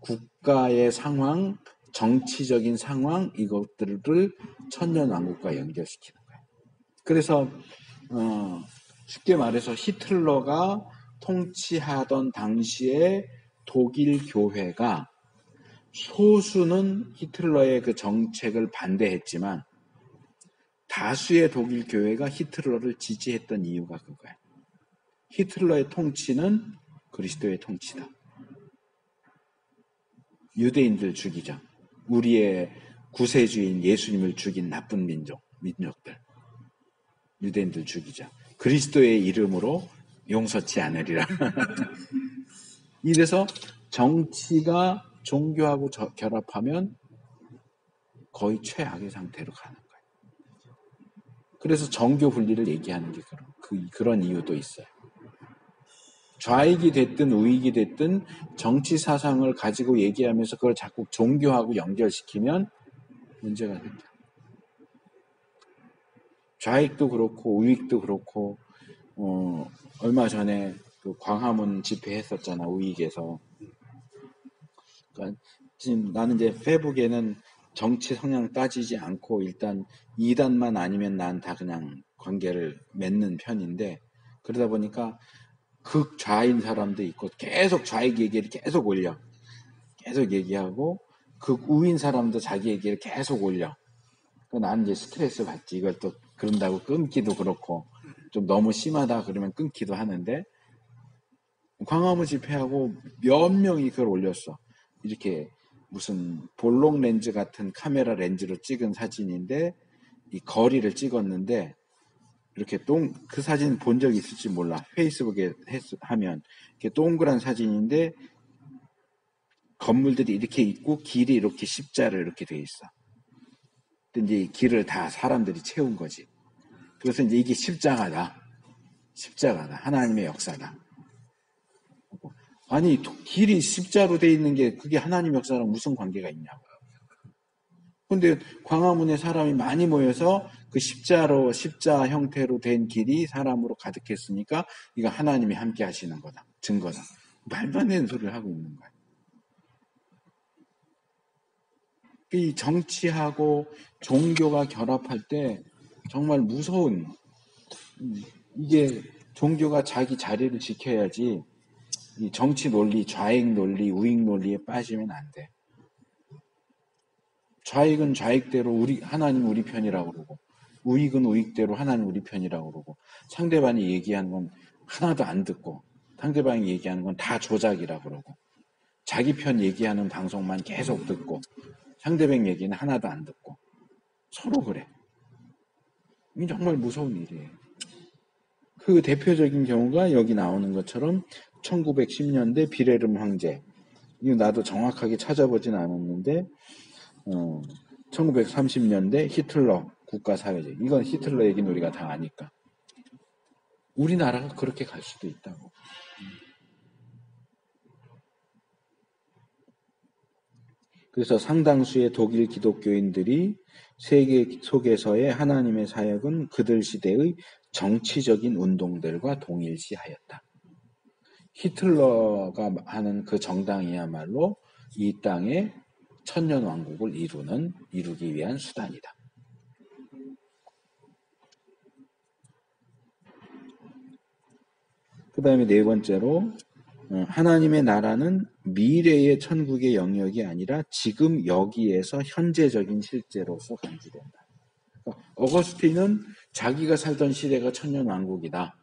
국가의 상황, 정치적인 상황, 이것들을 천년왕국과 연결시키는 거예요. 그래서 쉽게 말해서 히틀러가 통치하던 당시에 독일 교회가 소수는 히틀러의 그 정책을 반대했지만 다수의 독일 교회가 히틀러를 지지했던 이유가 그거야. 히틀러의 통치는 그리스도의 통치다. 유대인들 죽이자. 우리의 구세주인 예수님을 죽인 나쁜 민족들. 유대인들 죽이자. 그리스도의 이름으로 용서치 않으리라. 이래서 정치가 종교하고 결합하면 거의 최악의 상태로 가는 거예요. 그래서 정교 분리를 얘기하는 게 그런 이유도 있어요. 좌익이 됐든 우익이 됐든 정치 사상을 가지고 얘기하면서 그걸 자꾸 종교하고 연결시키면 문제가 된다. 좌익도 그렇고 우익도 그렇고 얼마 전에 그 광화문 집회 했었잖아. 우익에서. 그러니까 지금 나는 이제 페북에는 정치 성향 따지지 않고 일단 2단만 아니면 난 다 그냥 관계를 맺는 편인데 그러다 보니까 극좌인 사람도 있고 계속 좌익 얘기를 계속 올려. 계속 얘기하고 극우인 사람도 자기 얘기를 계속 올려. 나는 이제 스트레스 받지. 이걸 또 그런다고 끊기도 그렇고 좀 너무 심하다 그러면 끊기도 하는데 광화문 집회하고 몇 명이 그걸 올렸어. 이렇게 무슨 볼록 렌즈 같은 카메라 렌즈로 찍은 사진인데 이 거리를 찍었는데 이렇게 그 사진 본 적 있을지 몰라. 페이스북에 하면 이렇게 동그란 사진인데 건물들이 이렇게 있고 길이 이렇게 십자로 이렇게 돼 있어. 근데 이제 길을 다 사람들이 채운 거지. 그래서 이제 이게 십자가다. 하나님의 역사다. 아니 길이 십자로 돼 있는 게 그게 하나님 역사랑 무슨 관계가 있냐고. 근데 광화문에 사람이 많이 모여서 그 십자 형태로 된 길이 사람으로 가득했으니까 이거 하나님이 함께 하시는 거다. 증거다. 말도 안 되는 소리를 하고 있는 거야. 이 정치하고 종교가 결합할 때 정말 무서운, 이게 종교가 자기 자리를 지켜야지 이 정치 논리, 좌익 논리, 우익 논리에 빠지면 안 돼. 좌익은 좌익대로 하나님 우리 편이라고 그러고 우익은 우익대로 하나님 우리 편이라고 그러고 상대방이 얘기하는 건 하나도 안 듣고 상대방이 얘기하는 건 다 조작이라고 그러고 자기 편 얘기하는 방송만 계속 듣고 상대방 얘기는 하나도 안 듣고 서로 그래. 이게 정말 무서운 일이에요. 그 대표적인 경우가 여기 나오는 것처럼 1910년대 비레름 황제. 이거 나도 정확하게 찾아보진 않았는데 1930년대 히틀러 국가사회주의. 이건 히틀러 얘기는 우리가 다 아니까. 우리나라가 그렇게 갈 수도 있다고. 그래서 상당수의 독일 기독교인들이 세계 속에서의 하나님의 사역은 그들 시대의 정치적인 운동들과 동일시하였다. 히틀러가 하는 그 정당이야말로 이 땅에 천년왕국을 이루기 위한 수단이다. 그 다음에 네 번째로 하나님의 나라는 미래의 천국의 영역이 아니라 지금 여기에서 현재적인 실제로서 간주된다. 어거스틴은 자기가 살던 시대가 천년왕국이다.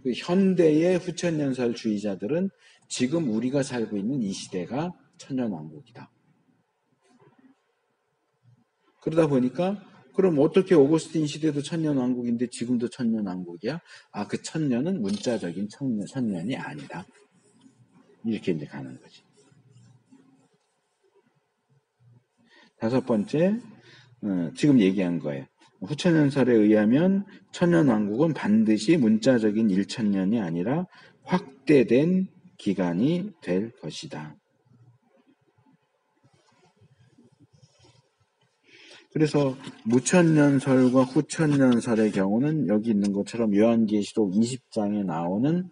그 현대의 후천년설주의자들은 지금 우리가 살고 있는 이 시대가 천년왕국이다. 그러다 보니까 그럼 어떻게 오거스틴 시대도 천년왕국인데 지금도 천년왕국이야? 그 천년은 문자적인 천년이 아니다. 이렇게 이제 가는 거지. 다섯 번째, 지금 얘기한 거예요. 후천연설에 의하면 천년왕국은 반드시 문자적인 1천년이 아니라 확대된 기간이 될 것이다. 그래서 무천년설과 후천년설의 경우는 여기 있는 것처럼 요한계시록 20장에 나오는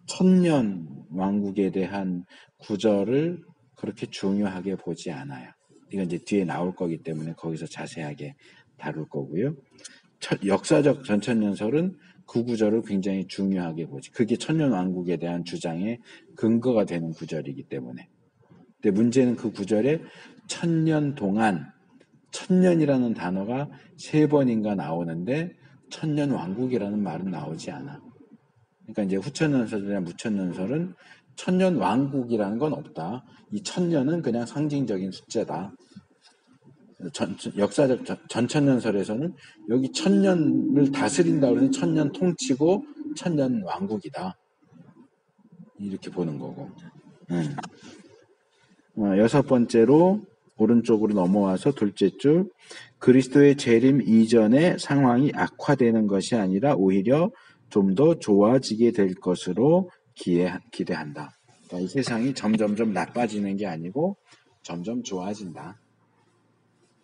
천년왕국에 대한 구절을 그렇게 중요하게 보지 않아요. 이건 이제 뒤에 나올 거기 때문에 거기서 자세하게 다룰 거고요. 역사적 전천년설은 그 구절을 굉장히 중요하게 보지. 그게 천년왕국에 대한 주장의 근거가 되는 구절이기 때문에. 근데 문제는 그 구절에 천년 동안, 천년이라는 단어가 3번인가 나오는데 천년왕국이라는 말은 나오지 않아. 그러니까 이제 후천년설이나 무천년설은 천년왕국이라는 건 없다. 이 천년은 그냥 상징적인 숫자다. 역사적 전천년설에서는 여기 천년을 다스린다 그러니 천년 통치고 천년 왕국이다. 이렇게 보는 거고. 여섯 번째로 오른쪽으로 넘어와서 둘째 줄, 그리스도의 재림 이전에 상황이 악화되는 것이 아니라 오히려 좀 더 좋아지게 될 것으로 기대한다. 그러니까 이 세상이 점점점 나빠지는 게 아니고 점점 좋아진다.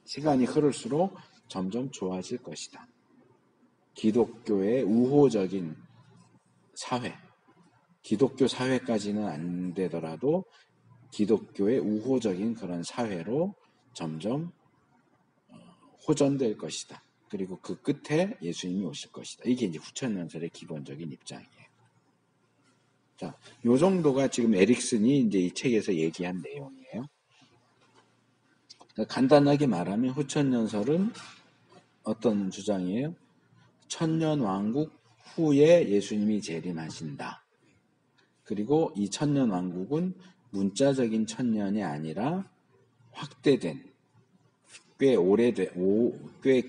시간이 흐를수록 점점 좋아질 것이다. 기독교의 우호적인 사회, 기독교 사회까지는 안 되더라도 기독교의 우호적인 그런 사회로 점점 호전될 것이다. 그리고 그 끝에 예수님이 오실 것이다. 이게 이제 후천년설의 기본적인 입장이에요. 자, 요 정도가 지금 에릭슨이 이제 이 책에서 얘기한 내용이에요. 간단하게 말하면 후천년설은 어떤 주장이에요? 천년왕국 후에 예수님이 재림하신다. 그리고 이 천년왕국은 문자적인 천년이 아니라 확대된 꽤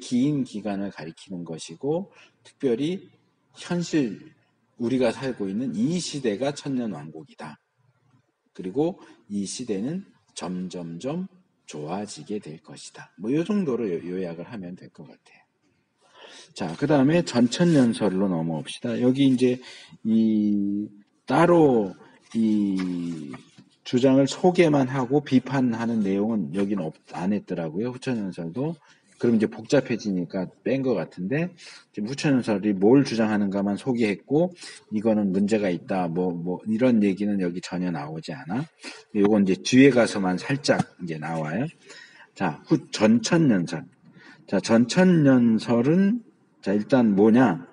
긴 기간을 가리키는 것이고, 특별히 현실 우리가 살고 있는 이 시대가 천년왕국이다. 그리고 이 시대는 점점점 좋아지게 될 것이다. 이 정도로 요약을 하면 될 것 같아요. 자, 그 다음에 전천년설로 넘어옵시다. 여기 이제 따로 이 주장을 소개만 하고 비판하는 내용은 여기는 안 했더라고요. 후천년설도. 그럼 이제 복잡해지니까 뺀 것 같은데, 지금 후천년설이 뭘 주장하는가만 소개했고, 이거는 문제가 있다, 이런 얘기는 여기 전혀 나오지 않아. 요건 이제 뒤에 가서만 살짝 이제 나와요. 자, 전천년설. 자, 전천년설은, 자, 일단 뭐냐?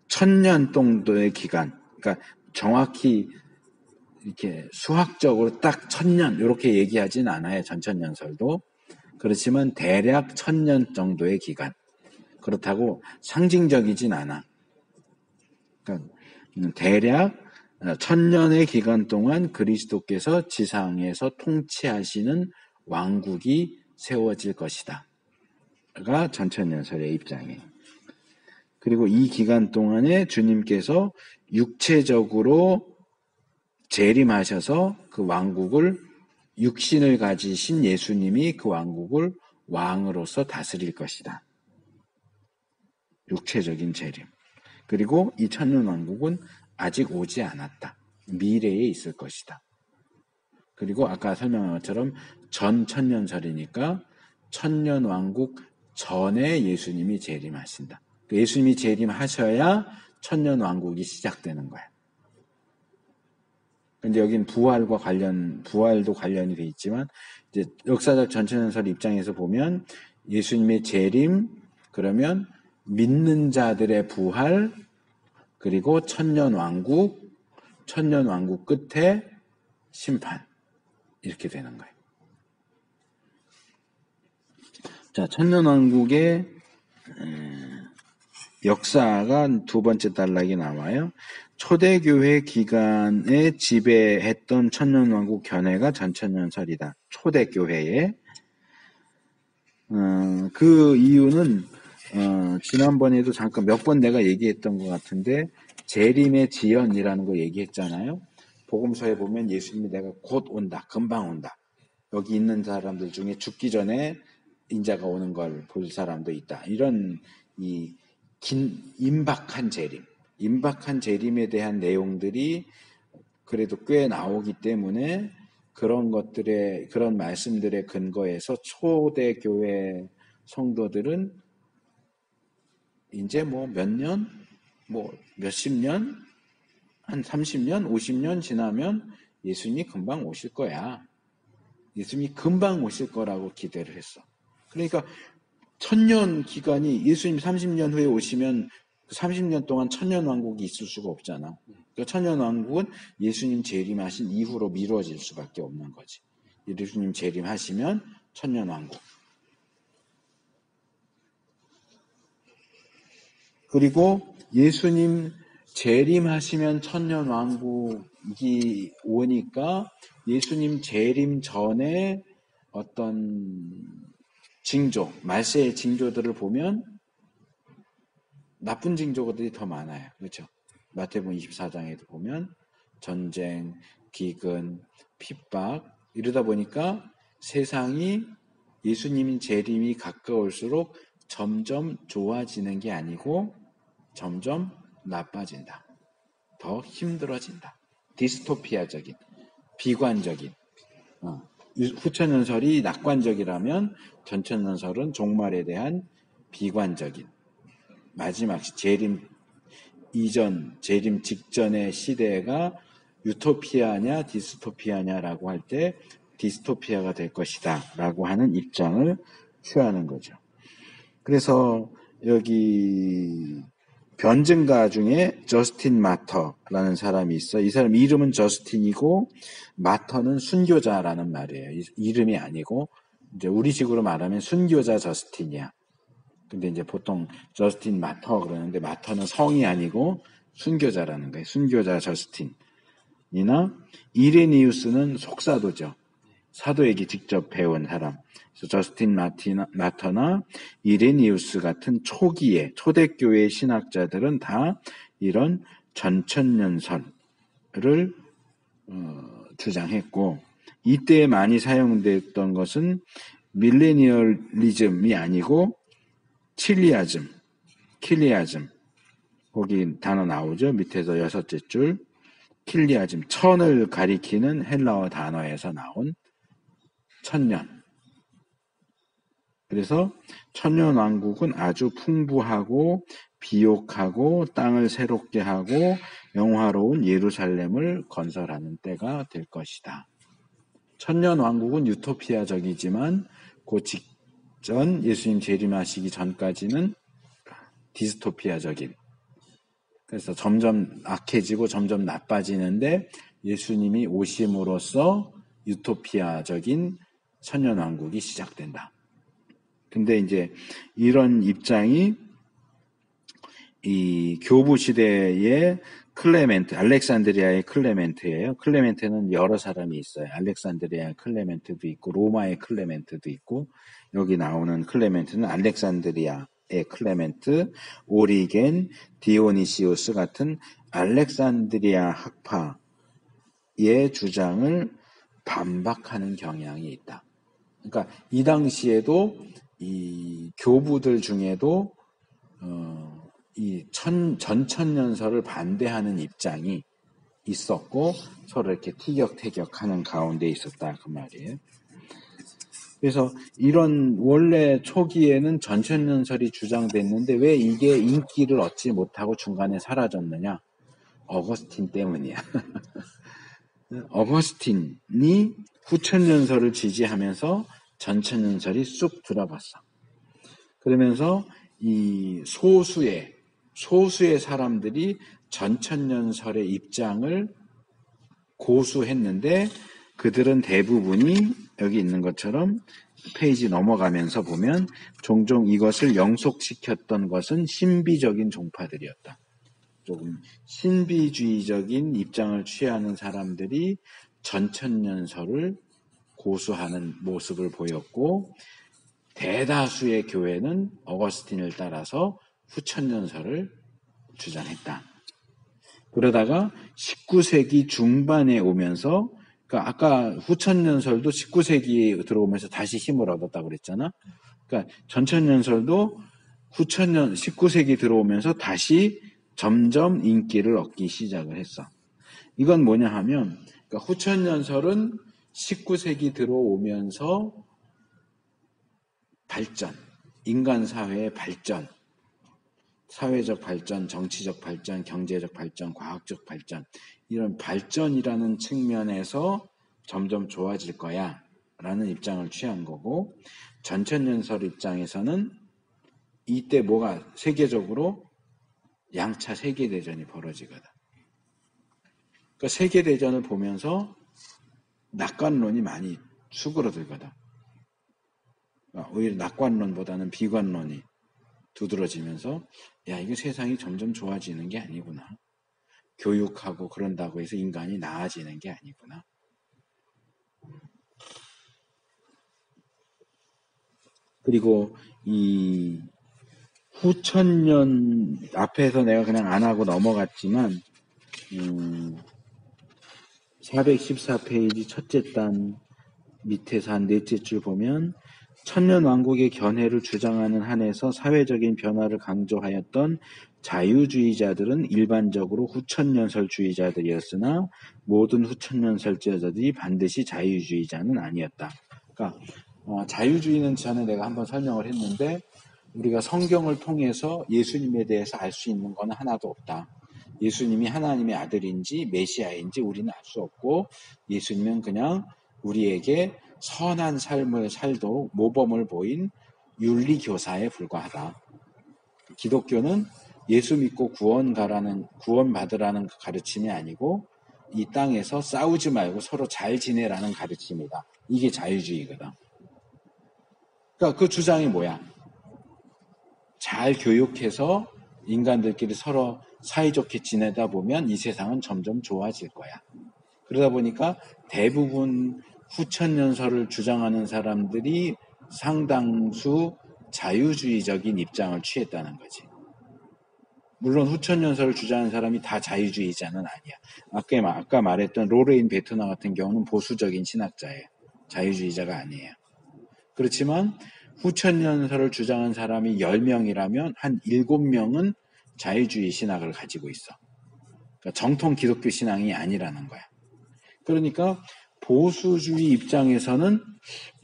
1000년 정도의 기간. 그러니까 정확히 이렇게 수학적으로 딱 1000년, 이렇게 얘기하진 않아요. 전천년설도. 그렇지만 대략 1000년 정도의 기간. 그렇다고 상징적이진 않아. 그러니까 대략 1000년의 기간 동안 그리스도께서 지상에서 통치하시는 왕국이 세워질 것이다. 전천년설의 입장이에요. 그리고 이 기간 동안에 주님께서 육체적으로 재림하셔서 그 왕국을 육신을 가지신 예수님이 그 왕국을 왕으로서 다스릴 것이다. 육체적인 재림. 그리고 이 천년왕국은 아직 오지 않았다. 미래에 있을 것이다. 그리고 아까 설명한 것처럼 전천년설이니까 천년왕국 전에 예수님이 재림하신다. 예수님이 재림하셔야 천년왕국이 시작되는 거야. 근데 여긴 부활도 관련이 돼 있지만, 이제 역사적 전천년설 입장에서 보면 예수님의 재림, 그러면 믿는 자들의 부활, 그리고 천년왕국 끝에 심판. 이렇게 되는 거예요. 자, 천년왕국의 역사가 두 번째 단락이 나와요. 초대교회 기간에 지배했던 천년왕국 견해가 전천년설이다. 초대교회에. 그 이유는 지난번에도 잠깐 몇 번 내가 얘기했던 것 같은데 재림의 지연이라는 거 얘기했잖아요. 복음서에 보면 예수님이 내가 곧 온다. 금방 온다. 여기 있는 사람들 중에 죽기 전에 인자가 오는 걸 볼 사람도 있다. 이런 임박한 재림에 대한 내용들이 그래도 꽤 나오기 때문에 그런 말씀들의 근거에서 초대교회 성도들은 이제 몇십 년, 한 30년, 50년 지나면 예수님이 금방 오실 거야. 예수님이 금방 오실 거라고 기대를 했어. 그러니까 천년 기간이 예수님 30년 후에 오시면 30년 동안 천년왕국이 있을 수가 없잖아. 그러니까 천년왕국은 예수님 재림하신 이후로 미뤄질 수밖에 없는 거지. 예수님 재림하시면 천년왕국. 그리고 예수님 재림하시면 천년왕국이 오니까 예수님 재림 전에 어떤 징조, 말세의 징조들을 보면 나쁜 징조들이 더 많아요. 그렇죠? 마태복음 24장에도 보면 전쟁, 기근, 핍박 이러다 보니까 세상이 예수님 재림이 가까울수록 점점 좋아지는 게 아니고 점점 나빠진다. 더 힘들어진다. 디스토피아적인, 비관적인. 후천연설이 낙관적이라면 전천연설은 종말에 대한 비관적인, 마지막 재림 이전, 재림 직전의 시대가 유토피아냐 디스토피아냐라고 할 때 디스토피아가 될 것이다 라고 하는 입장을 취하는 거죠. 그래서 여기 변증가 중에 저스틴 마터라는 사람이 있어. 이 사람 이름은 저스틴이고 마터는 순교자라는 말이에요. 이름이 아니고 이제 우리식으로 말하면 순교자 저스틴이야. 근데 이제 보통 저스틴 마터 그러는데 마터는 성이 아니고 순교자라는 거예요. 순교자 저스틴이나 이레니우스는 속사도죠. 사도에게 직접 배운 사람. 저스틴 마터나 이레니우스 같은 초대교회 신학자들은 다 이런 전천년설을 주장했고, 이때 많이 사용됐던 것은 밀레니얼리즘이 아니고 킬리아즘. 거기 단어 나오죠. 밑에서 6째 줄. 킬리아즘. 천을 가리키는 헬라어 단어에서 나온 천년. 그래서 천년왕국은 아주 풍부하고 비옥하고 땅을 새롭게 하고 영화로운 예루살렘을 건설하는 때가 될 것이다. 천년왕국은 유토피아적이지만 그 직전 예수님 재림하시기 전까지는 디스토피아적인, 그래서 점점 악해지고 점점 나빠지는데 예수님이 오심으로써 유토피아적인 천년왕국이 시작된다. 근데 이제 이런 입장이 이 교부 시대에 클레멘트, 알렉산드리아의 클레멘트예요. 클레멘트는 여러 사람이 있어요. 알렉산드리아의 클레멘트도 있고 로마의 클레멘트도 있고 여기 나오는 클레멘트는 알렉산드리아의 클레멘트, 오리겐, 디오니시우스 같은 알렉산드리아 학파의 주장을 반박하는 경향이 있다. 그러니까 이 당시에도 이 교부들 중에도 이 전천년설을 반대하는 입장이 있었고 서로 이렇게 티격태격하는 가운데 있었다 그 말이에요. 그래서 이런 원래 초기에는 전천년설이 주장됐는데 왜 이게 인기를 얻지 못하고 중간에 사라졌느냐? 어거스틴 때문이야. 어거스틴이 후천년설을 지지하면서 전천년설이 쑥 들어봤어. 그러면서 이 소수의 사람들이 전천년설의 입장을 고수했는데 그들은 대부분이 여기 있는 것처럼 페이지 넘어가면서 보면 종종 이것을 영속시켰던 것은 신비적인 종파들이었다. 조금 신비주의적인 입장을 취하는 사람들이 전천년설을 고수하는 모습을 보였고 대다수의 교회는 어거스틴을 따라서 후천년설을 주장했다. 그러다가 19세기 중반에 오면서 그러니까 아까 후천년설도 19세기에 들어오면서 다시 힘을 얻었다고 그랬잖아. 그러니까 전천년설도 19세기 들어오면서 다시 점점 인기를 얻기 시작을 했어. 이건 뭐냐 하면 그러니까 후천년설은 19세기 들어오면서 발전, 인간 사회의 발전, 사회적 발전, 정치적 발전, 경제적 발전, 과학적 발전 이런 발전이라는 측면에서 점점 좋아질 거야 라는 입장을 취한 거고 전천년설 입장에서는 이때 뭐가 세계적으로 양차 세계대전이 벌어지거든. 그러니까 세계대전을 보면서 낙관론이 많이 수그러들거든. 오히려 낙관론보다는 비관론이 두드러지면서 야 이거 세상이 점점 좋아지는 게 아니구나. 교육하고 그런다고 해서 인간이 나아지는 게 아니구나. 그리고 이 후천년 앞에서 내가 그냥 안 하고 넘어갔지만 414페이지 첫째 단 밑에서 한 넷째 줄 보면 천년왕국의 견해를 주장하는 한에서 사회적인 변화를 강조하였던 자유주의자들은 일반적으로 후천년설주의자들이었으나 모든 후천년설주의자들이 반드시 자유주의자는 아니었다. 그러니까 자유주의는 전에 내가 한번 설명을 했는데 우리가 성경을 통해서 예수님에 대해서 알 수 있는 건 하나도 없다. 예수님이 하나님의 아들인지 메시아인지 우리는 알 수 없고 예수님은 그냥 우리에게 선한 삶을 살도록 모범을 보인 윤리교사에 불과하다. 기독교는 예수 믿고 구원받으라는 가르침이 아니고 이 땅에서 싸우지 말고 서로 잘 지내라는 가르침이다. 이게 자유주의거든. 그러니까 그 주장이 뭐야? 잘 교육해서 인간들끼리 서로 사이좋게 지내다 보면 이 세상은 점점 좋아질 거야. 그러다 보니까 대부분 후천년설을 주장하는 사람들이 상당수 자유주의적인 입장을 취했다는 거지. 물론 후천년설을 주장하는 사람이 다 자유주의자는 아니야. 아까 말했던 로레인 베토나 같은 경우는 보수적인 신학자예요. 자유주의자가 아니에요. 그렇지만 후천년설을 주장한 사람이 10명이라면 한 7명은 자유주의 신학을 가지고 있어. 그러니까 정통 기독교 신앙이 아니라는 거야. 그러니까 보수주의 입장에서는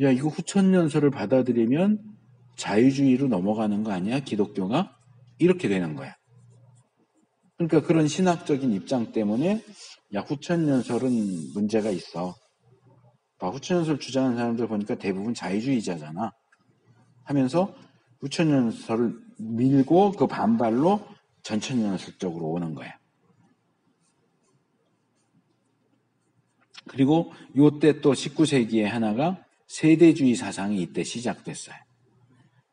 야 이거 후천년설을 받아들이면 자유주의로 넘어가는 거 아니야? 기독교가? 이렇게 되는 거야. 그러니까 그런 신학적인 입장 때문에 야 후천년설은 문제가 있어. 후천년설 주장하는 사람들 보니까 대부분 자유주의자잖아. 하면서 후천년설을 밀고 그 반발로 전천년설 쪽으로 오는 거야. 그리고 이때 또 19세기에 하나가 세대주의 사상이 이때 시작됐어요.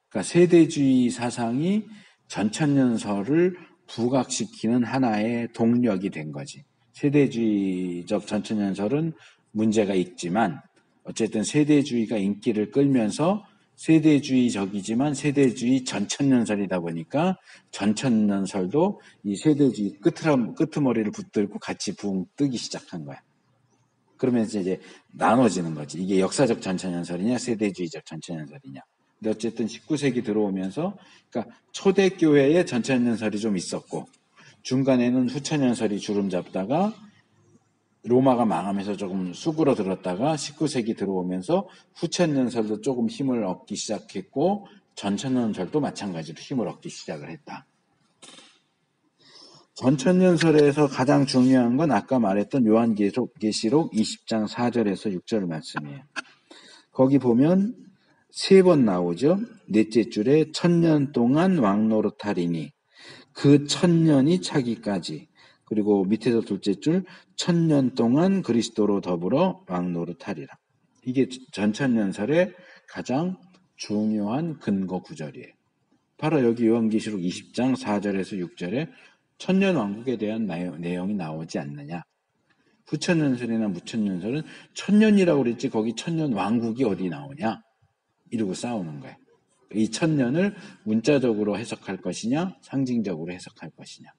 그러니까 세대주의 사상이 전천년설을 부각시키는 하나의 동력이 된 거지. 세대주의적 전천연설은 문제가 있지만 어쨌든 세대주의가 인기를 끌면서 세대주의적이지만 세대주의 전천연설이다 보니까 전천연설도 이 세대주의 끄트머리를 붙들고 같이 붕 뜨기 시작한 거야. 그러면서 이제 나눠지는 거지. 이게 역사적 전천연설이냐 세대주의적 전천연설이냐. 근데 어쨌든 19세기 들어오면서 그러니까 초대교회에 전천연설이 좀 있었고 중간에는 후천연설이 주름 잡다가 로마가 망하면서 조금 수그러들었다가 19세기 들어오면서 후천연설도 조금 힘을 얻기 시작했고 전천연설도 마찬가지로 힘을 얻기 시작을 했다. 전천연설에서 가장 중요한 건 아까 말했던 요한계시록 20장 4절에서 6절 말씀이에요. 거기 보면 3번 나오죠. 넷째 줄에 1000년 동안 왕노릇하리니 그 1000년이 차기까지. 그리고 밑에서 둘째 줄 1000년 동안 그리스도로 더불어 왕노릇하리라. 이게 전천연설의 가장 중요한 근거 구절이에요. 바로 여기 요한계시록 20장 4절에서 6절에 천년 왕국에 대한 내용이 나오지 않느냐. 후천연설이나 무천연설은 천년이라고 그랬지 거기 천년 왕국이 어디 나오냐. 이러고 싸우는 거예요. 이 천년을 문자적으로 해석할 것이냐 상징적으로 해석할 것이냐.